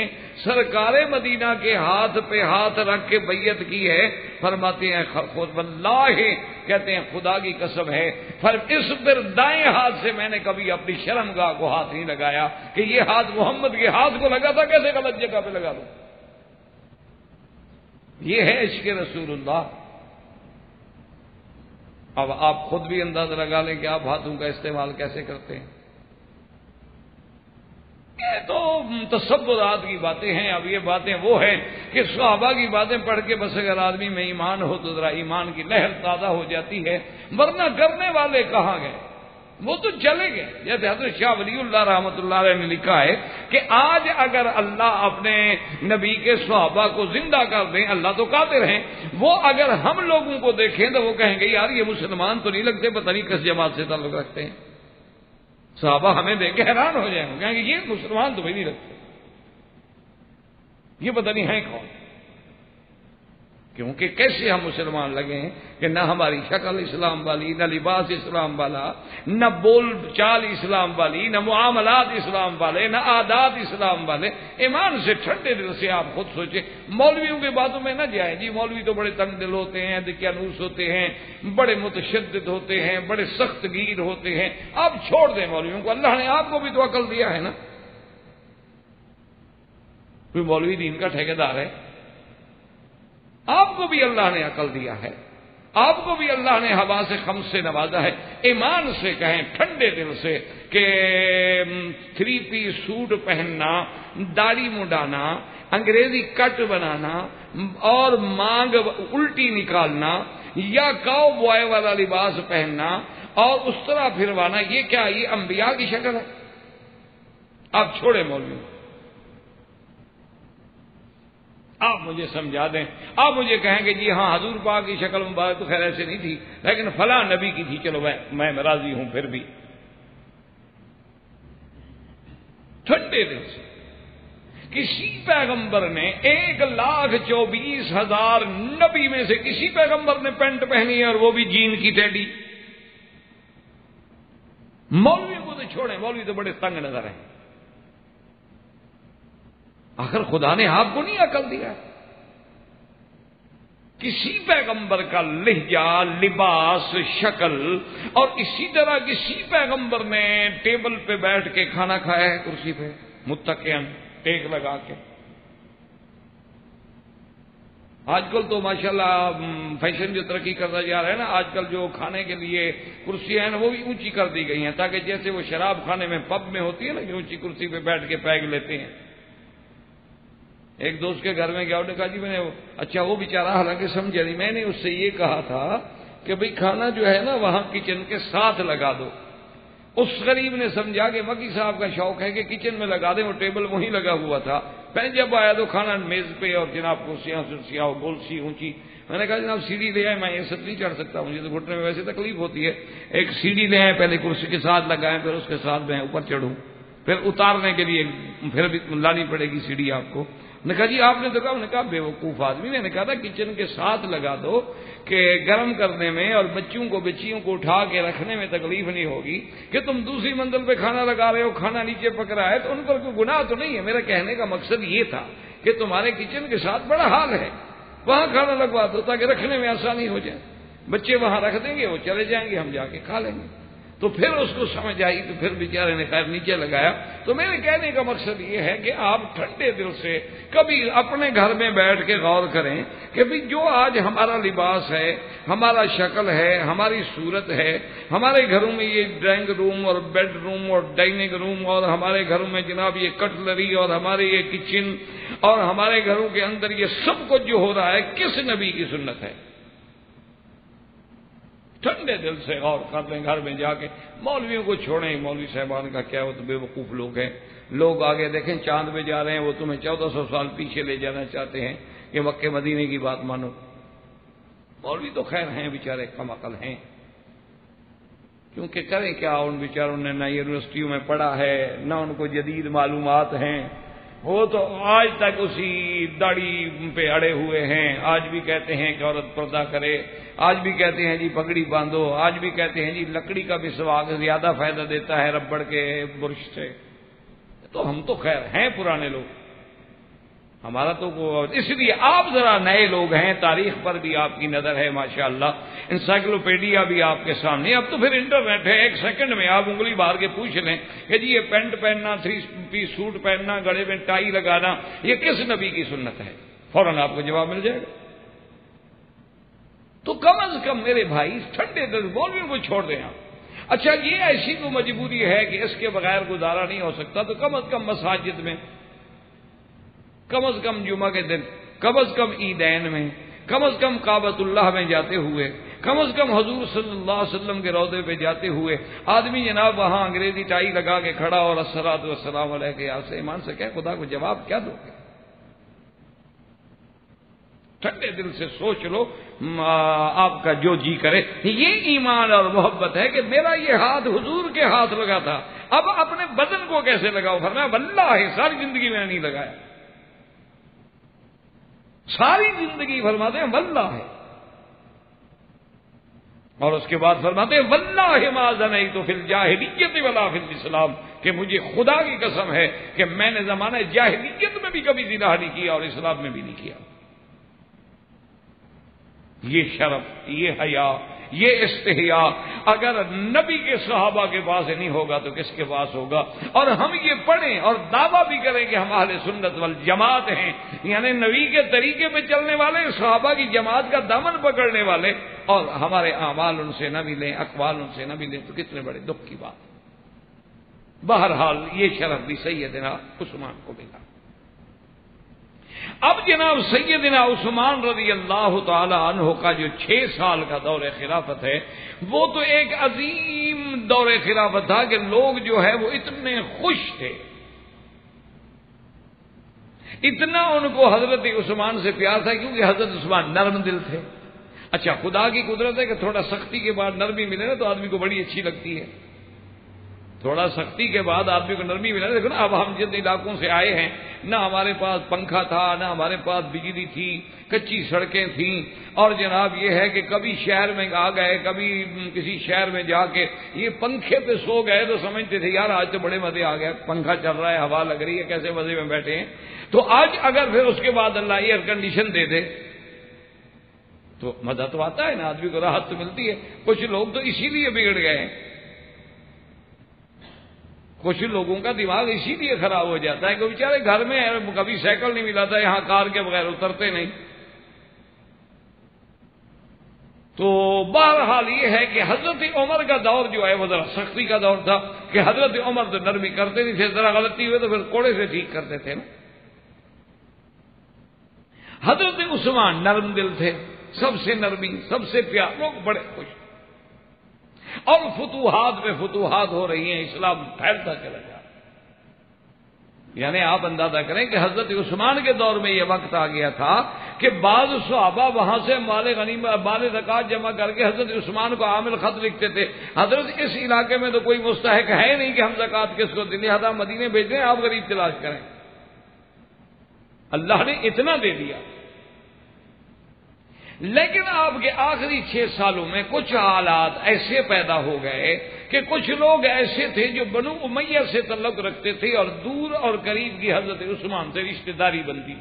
سرکار مدینہ کے ہاتھ پہ ہاتھ رکھ کے بیعت کی ہے، فرماتے ہیں خود واللہ، کہتے ہیں خدا کی قسم ہے، اس پر دائیں ہاتھ سے میں نے کبھی اپنی شرمگاہ کو ہاتھ نہیں لگایا کہ یہ ہاتھ محمد کے ہاتھ کو لگا تھا، کیسے غلط جگہ پہ لگا دوں. یہ ہے عشق رسول اللہ. اب آپ خود بھی اندازہ لگا لیں کہ آپ ہاتھوں کا استعمال کیسے کرتے ہیں. یہ تو تصورات کی باتیں ہیں. اب یہ باتیں وہ ہیں کہ صحابہ کی باتیں پڑھ کے بس اگر آدمی میں ایمان ہو تو ذرا ایمان کی لہر تازہ ہو جاتی ہے، ورنہ کرنے والے کہاں گئے؟ وہ تو چلے گئے. جیسے حضرت شاہ ولی اللہ رحمۃ اللہ علیہ نے لکھا ہے کہ آج اگر اللہ اپنے نبی کے صحابہ کو زندہ کر دیں، اللہ تو قادر ہیں، وہ اگر ہم لوگوں کو دیکھیں تو وہ کہیں گے یار یہ مسلمان تو نہیں لگتے، پتہ نہیں کس جماعت سے تعلق رکھتے ہیں. صحابہ ہمیں دیکھ کے حیران ہو جائیں گے، کہیں گے یہ مسلمان تو بھی نہیں لگتے، یہ پتہ نہیں ہے کون. کیونکہ کیسے ہم مسلمان لگے ہیں کہ نہ ہماری شکل اسلام والی، نہ لباس اسلام والا، نہ بول چال اسلام والی، نہ معاملات اسلام والے، نہ عادات اسلام والے. ایمان سے ٹھنڈے دل سے آپ خود سوچیں. مولویوں کی باتوں میں نہ جائیں. جی مولوی تو بڑے تنگ دل ہوتے ہیں، دقیانوس ہوتے ہیں، بڑے متشدد ہوتے ہیں، بڑے سخت گیر ہوتے ہیں. آپ چھوڑ دیں مولویوں کو. اللہ نے آپ کو بھی تو عقل دیا ہے نا. کوئی مولوی دین کا ٹھیکیدار ہے؟ آپ کو بھی اللہ نے عقل دیا ہے، آپ کو بھی اللہ نے ہوا سے خمس سے نوازا ہے. ایمان سے کہیں ٹھنڈے دل سے کہ 3 پیس سوٹ پہننا، داڑھی مڈانا، انگریزی کٹ بنانا اور مانگ الٹی نکالنا یا کاؤ بوائے والا لباس پہننا اور اس طرح پھروانا، یہ کیا یہ انبیاء کی شکل ہے؟ آپ چھوڑے مولوی. آپ مجھے سمجھا دیں. آپ مجھے کہیں کہ جی ہاں حضور پاک کی شکل مبارک تو خیر ایسے نہیں تھی، لیکن فلاں نبی کی تھی، چلو میں راضی ہوں. پھر بھی ٹھنڈے دل سے کسی پیغمبر نے 1,24,000 نبی میں سے کسی پیغمبر نے پینٹ پہنی ہے اور وہ بھی جین کی ٹیڈی؟ مولوی کو تو چھوڑیں، مولوی تو بڑے تنگ نظر ہیں. آخر خدا نے آپ کو نہیں عقل دیا؟ کسی پیغمبر کا لہجہ، لباس، شکل، اور اسی طرح کسی پیغمبر نے ٹیبل پہ بیٹھ کے کھانا کھایا ہے، کرسی پہ متکئن ٹیک لگا کے. آج کل تو ماشاءاللہ فیشن جو ترقی کرتا جا رہا ہے نا، آج کل جو کھانے کے لیے کرسیاں ہیں وہ بھی اونچی کر دی گئی ہیں، تاکہ جیسے وہ شراب کھانے میں پب میں ہوتی ہے نا کہ اونچی کرسی پہ بیٹھ کے پیگ لیتے ہیں. ایک دوست کے گھر میں گیا، انہوں نے کہا جی میں نے اچھا وہ بیچارہ حالانکہ سمجھا نہیں، میں نے اس سے یہ کہا تھا کہ بھئی کھانا جو ہے نا وہاں کچن کے ساتھ لگا دو. اس غریب نے سمجھا کہ مکی صاحب کا شوق ہے کہ کچن میں لگا دیں، وہ ٹیبل وہیں لگا ہوا تھا. میں جب آیا تو کھانا میز پہ اور جناب کرسیاں سرسیاں گول سی اونچی. میں نے کہا جناب سیڑھی لے آئے، میں یہ سب نہیں چڑھ سکتا، مجھے تو گھٹنے میں ویسے تکلیف ہوتی ہے. ایک سیڑھی لے آئے، پہلے کرسی کے ساتھ لگائیں، پھر اس کے ساتھ میں اوپر چڑھوں، پھر اتارنے کے لیے پھر بھی لانی پڑے گی سیڑھی آپ کو. نے کہا جی آپ نے تو کہا، انہوں نے کہا بے وقوف آدمی. میں نے کہا تھا کچن کے ساتھ لگا دو کہ گرم کرنے میں اور بچیوں کو اٹھا کے رکھنے میں تکلیف نہیں ہوگی. کہ تم دوسری منزل پہ کھانا لگا رہے ہو، کھانا نیچے پک رہا ہے تو ان پر کوئی گناہ تو نہیں ہے. میرا کہنے کا مقصد یہ تھا کہ تمہارے کچن کے ساتھ بڑا حال ہے، وہاں کھانا لگوا دو تاکہ رکھنے میں آسانی ہو جائے. بچے وہاں رکھ دیں گے، وہ چلے جائیں گے، ہم جا کے کھا لیں گے. تو پھر اس کو سمجھ آئی تو پھر بیچارے نے خیر نیچے لگایا. تو میرے کہنے کا مقصد یہ ہے کہ آپ ٹھنڈے دل سے کبھی اپنے گھر میں بیٹھ کے غور کریں کہ بھئی جو آج ہمارا لباس ہے، ہمارا شکل ہے، ہماری صورت ہے، ہمارے گھروں میں یہ ڈرائنگ روم اور بیڈ روم اور ڈائننگ روم اور ہمارے گھروں میں جناب یہ کٹلری اور ہمارے یہ کچن اور ہمارے گھروں کے اندر یہ سب کچھ جو ہو رہا ہے کس نبی کی سنت ہے؟ ٹھنڈے دل سے غور کر لیں گھر میں جا کے. مولویوں کو چھوڑیں، مولوی صاحبان کا کیا، وہ تو بے وقوف لوگ ہیں. لوگ آگے دیکھیں چاند پہ جا رہے ہیں، وہ تمہیں 1400 سال پیچھے لے جانا چاہتے ہیں کہ مکے مدینے کی بات مانو. مولوی تو خیر ہیں بیچارے، کم عقل ہیں، کیونکہ کریں کیا، ان بیچاروں نے نہ یونیورسٹیوں میں پڑھا ہے نہ ان کو جدید معلومات ہیں. وہ تو آج تک اسی داڑھی پہ اڑے ہوئے ہیں. آج بھی کہتے ہیں کہ عورت پردہ کرے، آج بھی کہتے ہیں جی پگڑی باندھو، آج بھی کہتے ہیں جی لکڑی کا مسواک زیادہ فائدہ دیتا ہے ربڑ کے برش سے. تو ہم تو خیر ہیں پرانے لوگ، ہمارا تو اس لیے آپ ذرا نئے لوگ ہیں، تاریخ پر بھی آپ کی نظر ہے ماشاءاللہ، انسائکلوپیڈیا بھی آپ کے سامنے. اب تو پھر انٹرنیٹ ہے، 1 سیکنڈ میں آپ انگلی باہر کے پوچھ لیں کہ جی یہ پینٹ پہننا، 3 پیس سوٹ پہننا، گلے میں ٹائی لگانا، یہ کس نبی کی سنت ہے؟ فوراً آپ کو جواب مل جائے گا. تو کم از کم میرے بھائی ٹھنڈے دل مولویوں کو چھوڑ دیں آپ. اچھا یہ ایسی تو مجبوری ہے کہ اس کے بغیر گزارا نہیں ہو سکتا، تو کم از کم مساجد میں، کم از کم جمعہ کے دن، کم از کم عیدین میں، کم از کم کعبۃ اللہ میں جاتے ہوئے، کم از کم حضور صلی اللہ علیہ وسلم کے روضے پہ جاتے ہوئے آدمی جناب وہاں انگریزی ٹائی لگا کے کھڑا اور الصلاۃ والسلام علیک یا سے ایمان سے کہے خدا کو جواب کیا دو گے؟ ٹھنڈے دل سے سوچ لو، آپ کا جو جی کرے. یہ ایمان اور محبت ہے کہ میرا یہ ہاتھ حضور کے ہاتھ لگا تھا، اب اپنے بدن کو کیسے لگاؤ؟ فرمایا واللہ ساری زندگی میں نہیں لگایا، ساری زندگی فرماتے ہیں واللہ ہے. اور اس کے بعد فرماتے ہیں واللہ ما زنیت فی الجاہلیت ولا فی الاسلام، کہ مجھے خدا کی قسم ہے کہ میں نے زمانہ جاہلیت میں بھی کبھی زنا نہیں کیا اور اسلام میں بھی نہیں کیا. یہ شرف، یہ حیا، یہ استحیاء اگر نبی کے صحابہ کے پاس نہیں ہوگا تو کس کے پاس ہوگا؟ اور ہم یہ پڑھیں اور دعویٰ بھی کریں کہ ہم اہل سنت والجماعت ہیں، یعنی نبی کے طریقے پہ چلنے والے، صحابہ کی جماعت کا دامن پکڑنے والے، اور ہمارے اعمال ان سے نہ ملیں، اقوال ان سے نہ ملیں، تو کتنے بڑے دکھ کی بات. بہرحال یہ شرف بھی سیدنا عثمان کو ملا. اب جناب سیدنا عثمان رضی اللہ تعالی عنہ کا جو 6 سال کا دور خلافت ہے، وہ تو ایک عظیم دور خلافت تھا کہ لوگ جو ہے وہ اتنے خوش تھے، اتنا ان کو حضرت عثمان سے پیار تھا کیونکہ حضرت عثمان نرم دل تھے. اچھا خدا کی قدرت ہے کہ تھوڑا سختی کے بعد نرمی ملے نا تو آدمی کو بڑی اچھی لگتی ہے. تھوڑا سختی کے بعد آدمی کو نرمی ملا. دیکھو نا اب ہم جن علاقوں سے آئے ہیں نہ ہمارے پاس پنکھا تھا، نہ ہمارے پاس بجلی تھی، کچی سڑکیں تھیں، اور جناب یہ ہے کہ کبھی شہر میں آ گئے، کبھی کسی شہر میں جا کے یہ پنکھے پہ سو گئے تو سمجھتے تھے یار آج تو بڑے مزے آ گیا، پنکھا چل رہا ہے، ہوا لگ رہی ہے، کیسے مزے میں بیٹھے ہیں. تو آج اگر پھر اس کے بعد اللہ ایئر کنڈیشن دے دے تو مزہ تو آتا ہے نا، آدمی کو راحت تو ملتی ہے. کچھ لوگ تو اسی لیے بگڑ گئے ہیں، کچھ لوگوں کا دماغ اسی لیے خراب ہو جاتا ہے کہ بیچارے گھر میں کبھی سائیکل نہیں ملا تھا، یہاں کار کے بغیر اترتے نہیں. تو بہرحال یہ ہے کہ حضرت عمر کا دور جو ہے وہ ذرا سختی کا دور تھا کہ حضرت عمر تو نرمی کرتے نہیں تھے، ذرا غلطی ہوئے تو پھر کوڑے سے ٹھیک کرتے تھے نا. حضرت عثمان نرم دل تھے، سب سے نرمی، سب سے پیار، لوگ بڑے خوش. اور فتوحات پہ فتوحات ہو رہی ہیں، اسلام پھیلتا چلا جا رہا ہے. یعنی آپ اندازہ کریں کہ حضرت عثمان کے دور میں یہ وقت آ گیا تھا کہ بعض صحابہ وہاں سے مال غنیمت، مال زکات جمع کر کے حضرت عثمان کو عامل خط لکھتے تھے، حضرت اس علاقے میں تو کوئی مستحق ہے نہیں کہ ہم زکات کس کو دیں، لہذا مدینے بھیج دیں، آپ غریب تلاش کریں. اللہ نے اتنا دے دیا. لیکن آپ کے آخری 6 سالوں میں کچھ حالات ایسے پیدا ہو گئے کہ کچھ لوگ ایسے تھے جو بنو امیہ سے تعلق رکھتے تھے اور دور اور قریب کی حضرت عثمان سے رشتہ داری بنتی.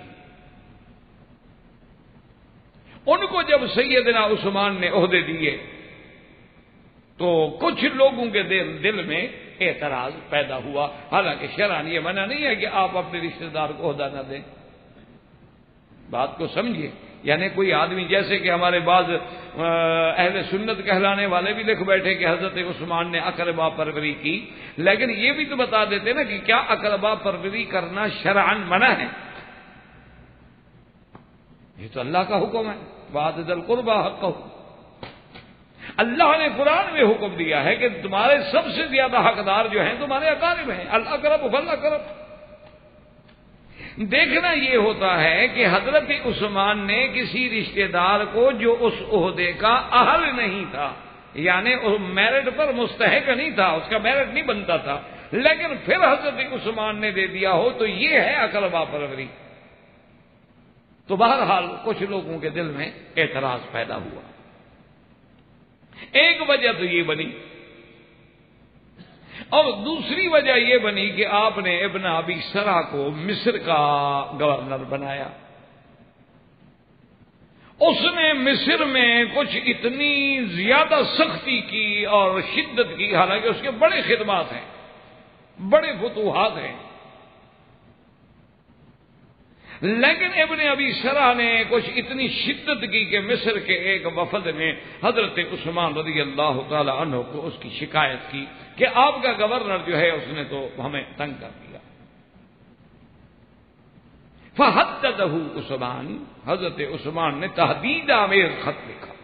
ان کو جب سیدنا عثمان نے عہدے دیے تو کچھ لوگوں کے دل میں اعتراض پیدا ہوا. حالانکہ شرعاً یہ منع نہیں ہے کہ آپ اپنے رشتہ دار کو عہدہ نہ دیں. بات کو سمجھیے. یعنی کوئی آدمی جیسے کہ ہمارے بعض اہل سنت کہلانے والے بھی لکھ بیٹھے کہ حضرت عثمان نے اقربا پروری کی، لیکن یہ بھی تو بتا دیتے نا کہ کیا اقربا پروری کرنا شرعاً منع ہے؟ یہ تو اللہ کا حکم ہے. وَآتِ ذِی الْقُرْبَىٰ حَقَّهُ. اللہ نے قرآن میں حکم دیا ہے کہ تمہارے سب سے زیادہ حقدار جو ہیں تمہارے اقارب ہیں. الاقرب فالاقرب. دیکھنا یہ ہوتا ہے کہ حضرت عثمان نے کسی رشتہ دار کو جو اس عہدے کا اہل نہیں تھا، یعنی میرٹ پر مستحق نہیں تھا، اس کا میرٹ نہیں بنتا تھا، لیکن پھر حضرت عثمان نے دے دیا ہو تو یہ ہے اقربا پروری. تو بہرحال کچھ لوگوں کے دل میں اعتراض پیدا ہوا. ایک وجہ تو یہ بنی، اور دوسری وجہ یہ بنی کہ آپ نے ابن ابی سرا کو مصر کا گورنر بنایا. اس نے مصر میں کچھ اتنی زیادہ سختی کی اور شدت کی، حالانکہ اس کے بڑے خدمات ہیں، بڑے فتوحات ہیں، لیکن ابن ابی سرا نے کچھ اتنی شدت کی کہ مصر کے ایک وفد نے حضرت عثمان رضی اللہ تعالی عنہ کو اس کی شکایت کی کہ آپ کا گورنر جو ہے اس نے تو ہمیں تنگ کر دیا. فحددہ عثمان، حضرت عثمان نے تحدید آمیز خط لکھا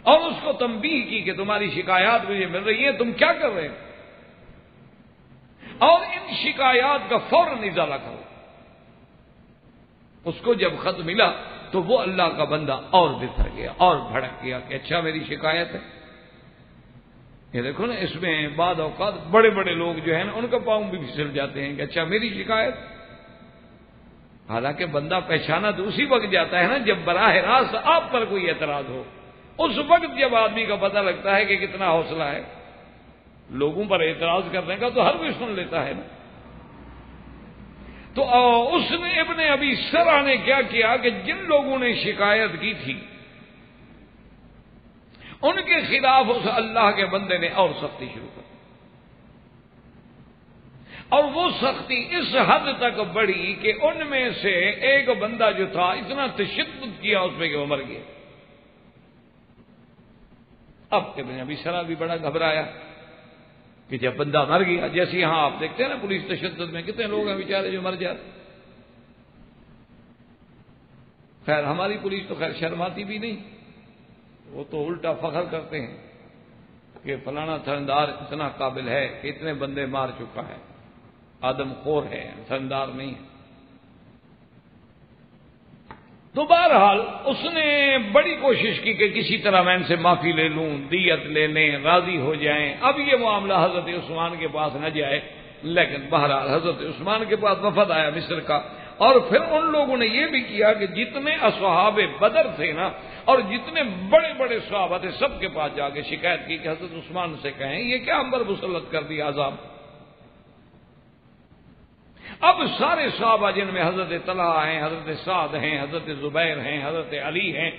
اور اس کو تنبیہ کی کہ تمہاری شکایات مجھے مل رہی ہیں، تم کیا کر رہے ہو، اور ان شکایات کا فوراً ازالہ کرو. اس کو جب خط ملا تو وہ اللہ کا بندہ اور بھڑک گیا اور بھڑک گیا کہ اچھا میری شکایت ہے. یہ دیکھو نا، اس میں بعض اوقات بڑے بڑے لوگ جو ہیں نا ان کا پاؤں بھی پھسل جاتے ہیں کہ اچھا میری شکایت. حالانکہ بندہ پہچانا تو اسی وقت جاتا ہے نا جب براہ راست آپ پر کوئی اعتراض ہو. اس وقت جب آدمی کا پتہ لگتا ہے کہ کتنا حوصلہ ہے. لوگوں پر اعتراض کرنے کا تو ہر کوئی سن لیتا ہے نا. تو اس نے ابن ابی سرا نے کیا کیا کہ جن لوگوں نے شکایت کی تھی ان کے خلاف اس اللہ کے بندے نے اور سختی شروع کر دی. اور وہ سختی اس حد تک بڑھی کہ ان میں سے ایک بندہ جو تھا اتنا تشدد کیا اس میں کہ وہ مر گیا. اب ابن ابی سرا بھی بڑا گھبرایا کہ جب بندہ مر گیا، جیسے یہاں آپ دیکھتے ہیں نا پولیس تشدد میں کتنے لوگ ہیں بیچارے جو مر جاتے. خیر ہماری پولیس تو خیر شرماتی بھی نہیں، وہ تو الٹا فخر کرتے ہیں کہ فلانا تھندار اتنا قابل ہے کہ اتنے بندے مار چکا ہے، آدم خور ہے، تھندار نہیں ہے. تو بہرحال اس نے بڑی کوشش کی کہ کسی طرح میں ان سے معافی لے لوں، دیت لے لیں، راضی ہو جائیں، اب یہ معاملہ حضرت عثمان کے پاس نہ جائے. لیکن بہرحال حضرت عثمان کے پاس وفد آیا مصر کا، اور پھر ان لوگوں نے یہ بھی کیا کہ جتنے اصحاب بدر تھے نا اور جتنے بڑے بڑے صحابہ تھے سب کے پاس جا کے شکایت کی کہ حضرت عثمان سے کہیں یہ کیا ہم پر مسلط کر دیا عذاب. اب سارے صحابہ جن میں حضرت طلحہ ہیں، حضرت سعد ہیں، حضرت زبیر ہیں، حضرت علی ہیں،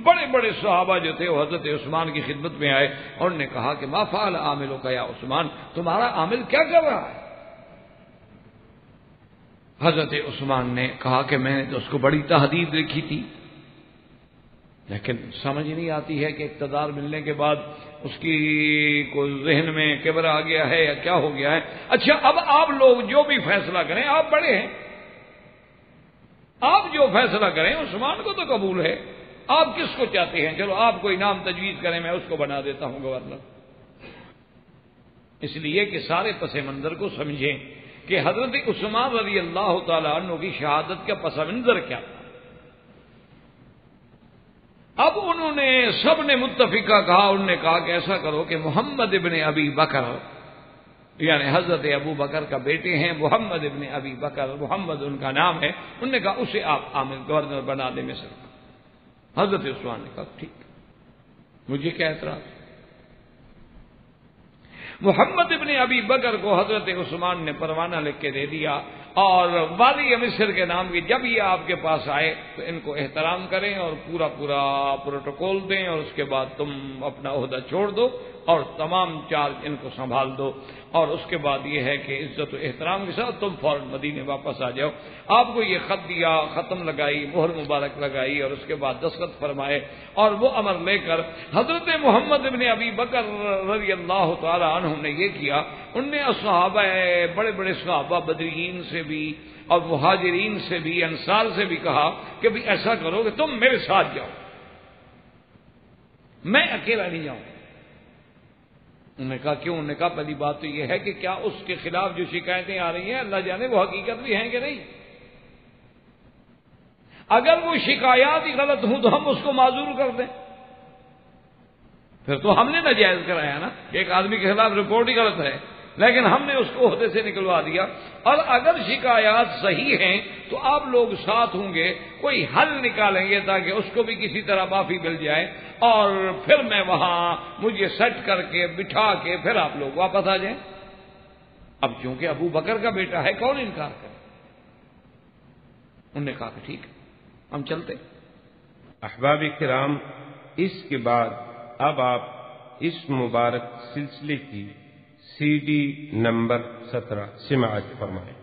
بڑے بڑے صحابہ جو تھے وہ حضرت عثمان کی خدمت میں آئے اور نے کہا کہ ما فعل عاملوں کا یا عثمان، تمہارا عامل کیا کر رہا ہے. حضرت عثمان نے کہا کہ میں نے تو اس کو بڑی تحدید لکھی تھی، لیکن سمجھ نہیں آتی ہے کہ اقتدار ملنے کے بعد اس کی کوئی ذہن میں کبر آ گیا ہے یا کیا ہو گیا ہے. اچھا اب آپ لوگ جو بھی فیصلہ کریں، آپ بڑے ہیں، آپ جو فیصلہ کریں عثمان کو تو قبول ہے، آپ کس کو چاہتے ہیں؟ چلو آپ کوئی نام تجویز کریں، میں اس کو بنا دیتا ہوں گورنر. اس لیے کہ سارے پس منظر کو سمجھیں کہ حضرت عثمان رضی اللہ تعالی عنہ کی شہادت کا پس منظر کیا تھا. اب انہوں نے سب نے متفقہ کہا، انہوں نے کہا کہ ایسا کرو کہ محمد ابن ابی بکر، یعنی حضرت ابو بکر کا بیٹے ہیں محمد ابن ابی بکر، محمد ان کا نام ہے، انہوں نے کہا اسے آپ عامل گورنر بنا دیں مصر کا. حضرت عثمان نے کہا ٹھیک، مجھے کیا اعتراض. محمد ابن ابی بکر کو حضرت عثمان نے پروانہ لکھ کے دے دیا اور والی مصر کے نام کی جب یہ آپ کے پاس آئے تو ان کو احترام کریں اور پورا پروٹوکول دیں، اور اس کے بعد تم اپنا عہدہ چھوڑ دو اور تمام چارج ان کو سنبھال دو، اور اس کے بعد یہ ہے کہ عزت و احترام کے ساتھ تم فوراً مدینے واپس آ جاؤ. آپ کو یہ خط دیا، ختم لگائی، مہر مبارک لگائی اور اس کے بعد دستخط فرمائے، اور وہ امر لے کر حضرت محمد ابن ابی بکر رضی اللہ تعالی عنہ نے یہ کیا. ان نے صحابہ، بڑے بڑے صحابہ بدرین سے بھی اور مہاجرین سے بھی، انصار سے بھی کہا کہ بھی ایسا کرو کہ تم میرے ساتھ جاؤ، میں اکیلا نہیں جاؤں. انہوں نے کہا کیوں؟ انہوں نے کہا پہلی بات تو یہ ہے کہ کیا اس کے خلاف جو شکایتیں آ رہی ہیں اللہ جانے وہ حقیقت بھی ہیں کہ نہیں. اگر وہ شکایات ہی غلط ہوں تو ہم اس کو معذور کر دیں، پھر تو ہم نے ناجائز کرایا نا کہ ایک آدمی کے خلاف رپورٹ ہی غلط ہے، لیکن ہم نے اس کو عہدے سے نکلوا دیا. اور اگر شکایات صحیح ہیں تو آپ لوگ ساتھ ہوں گے، کوئی حل نکالیں گے تاکہ اس کو بھی کسی طرح معافی مل جائے، اور پھر میں وہاں مجھے سیٹ کر کے بٹھا کے پھر آپ لوگ واپس آ جائیں. اب چونکہ ابو بکر کا بیٹا ہے کون انکار کرے. انہوں نے کہا کہ ٹھیک ہم چلتے. احباب کرام، اس کے بعد اب آپ اس مبارک سلسلے کی CD نمبر 17 سماعت فرمائیں.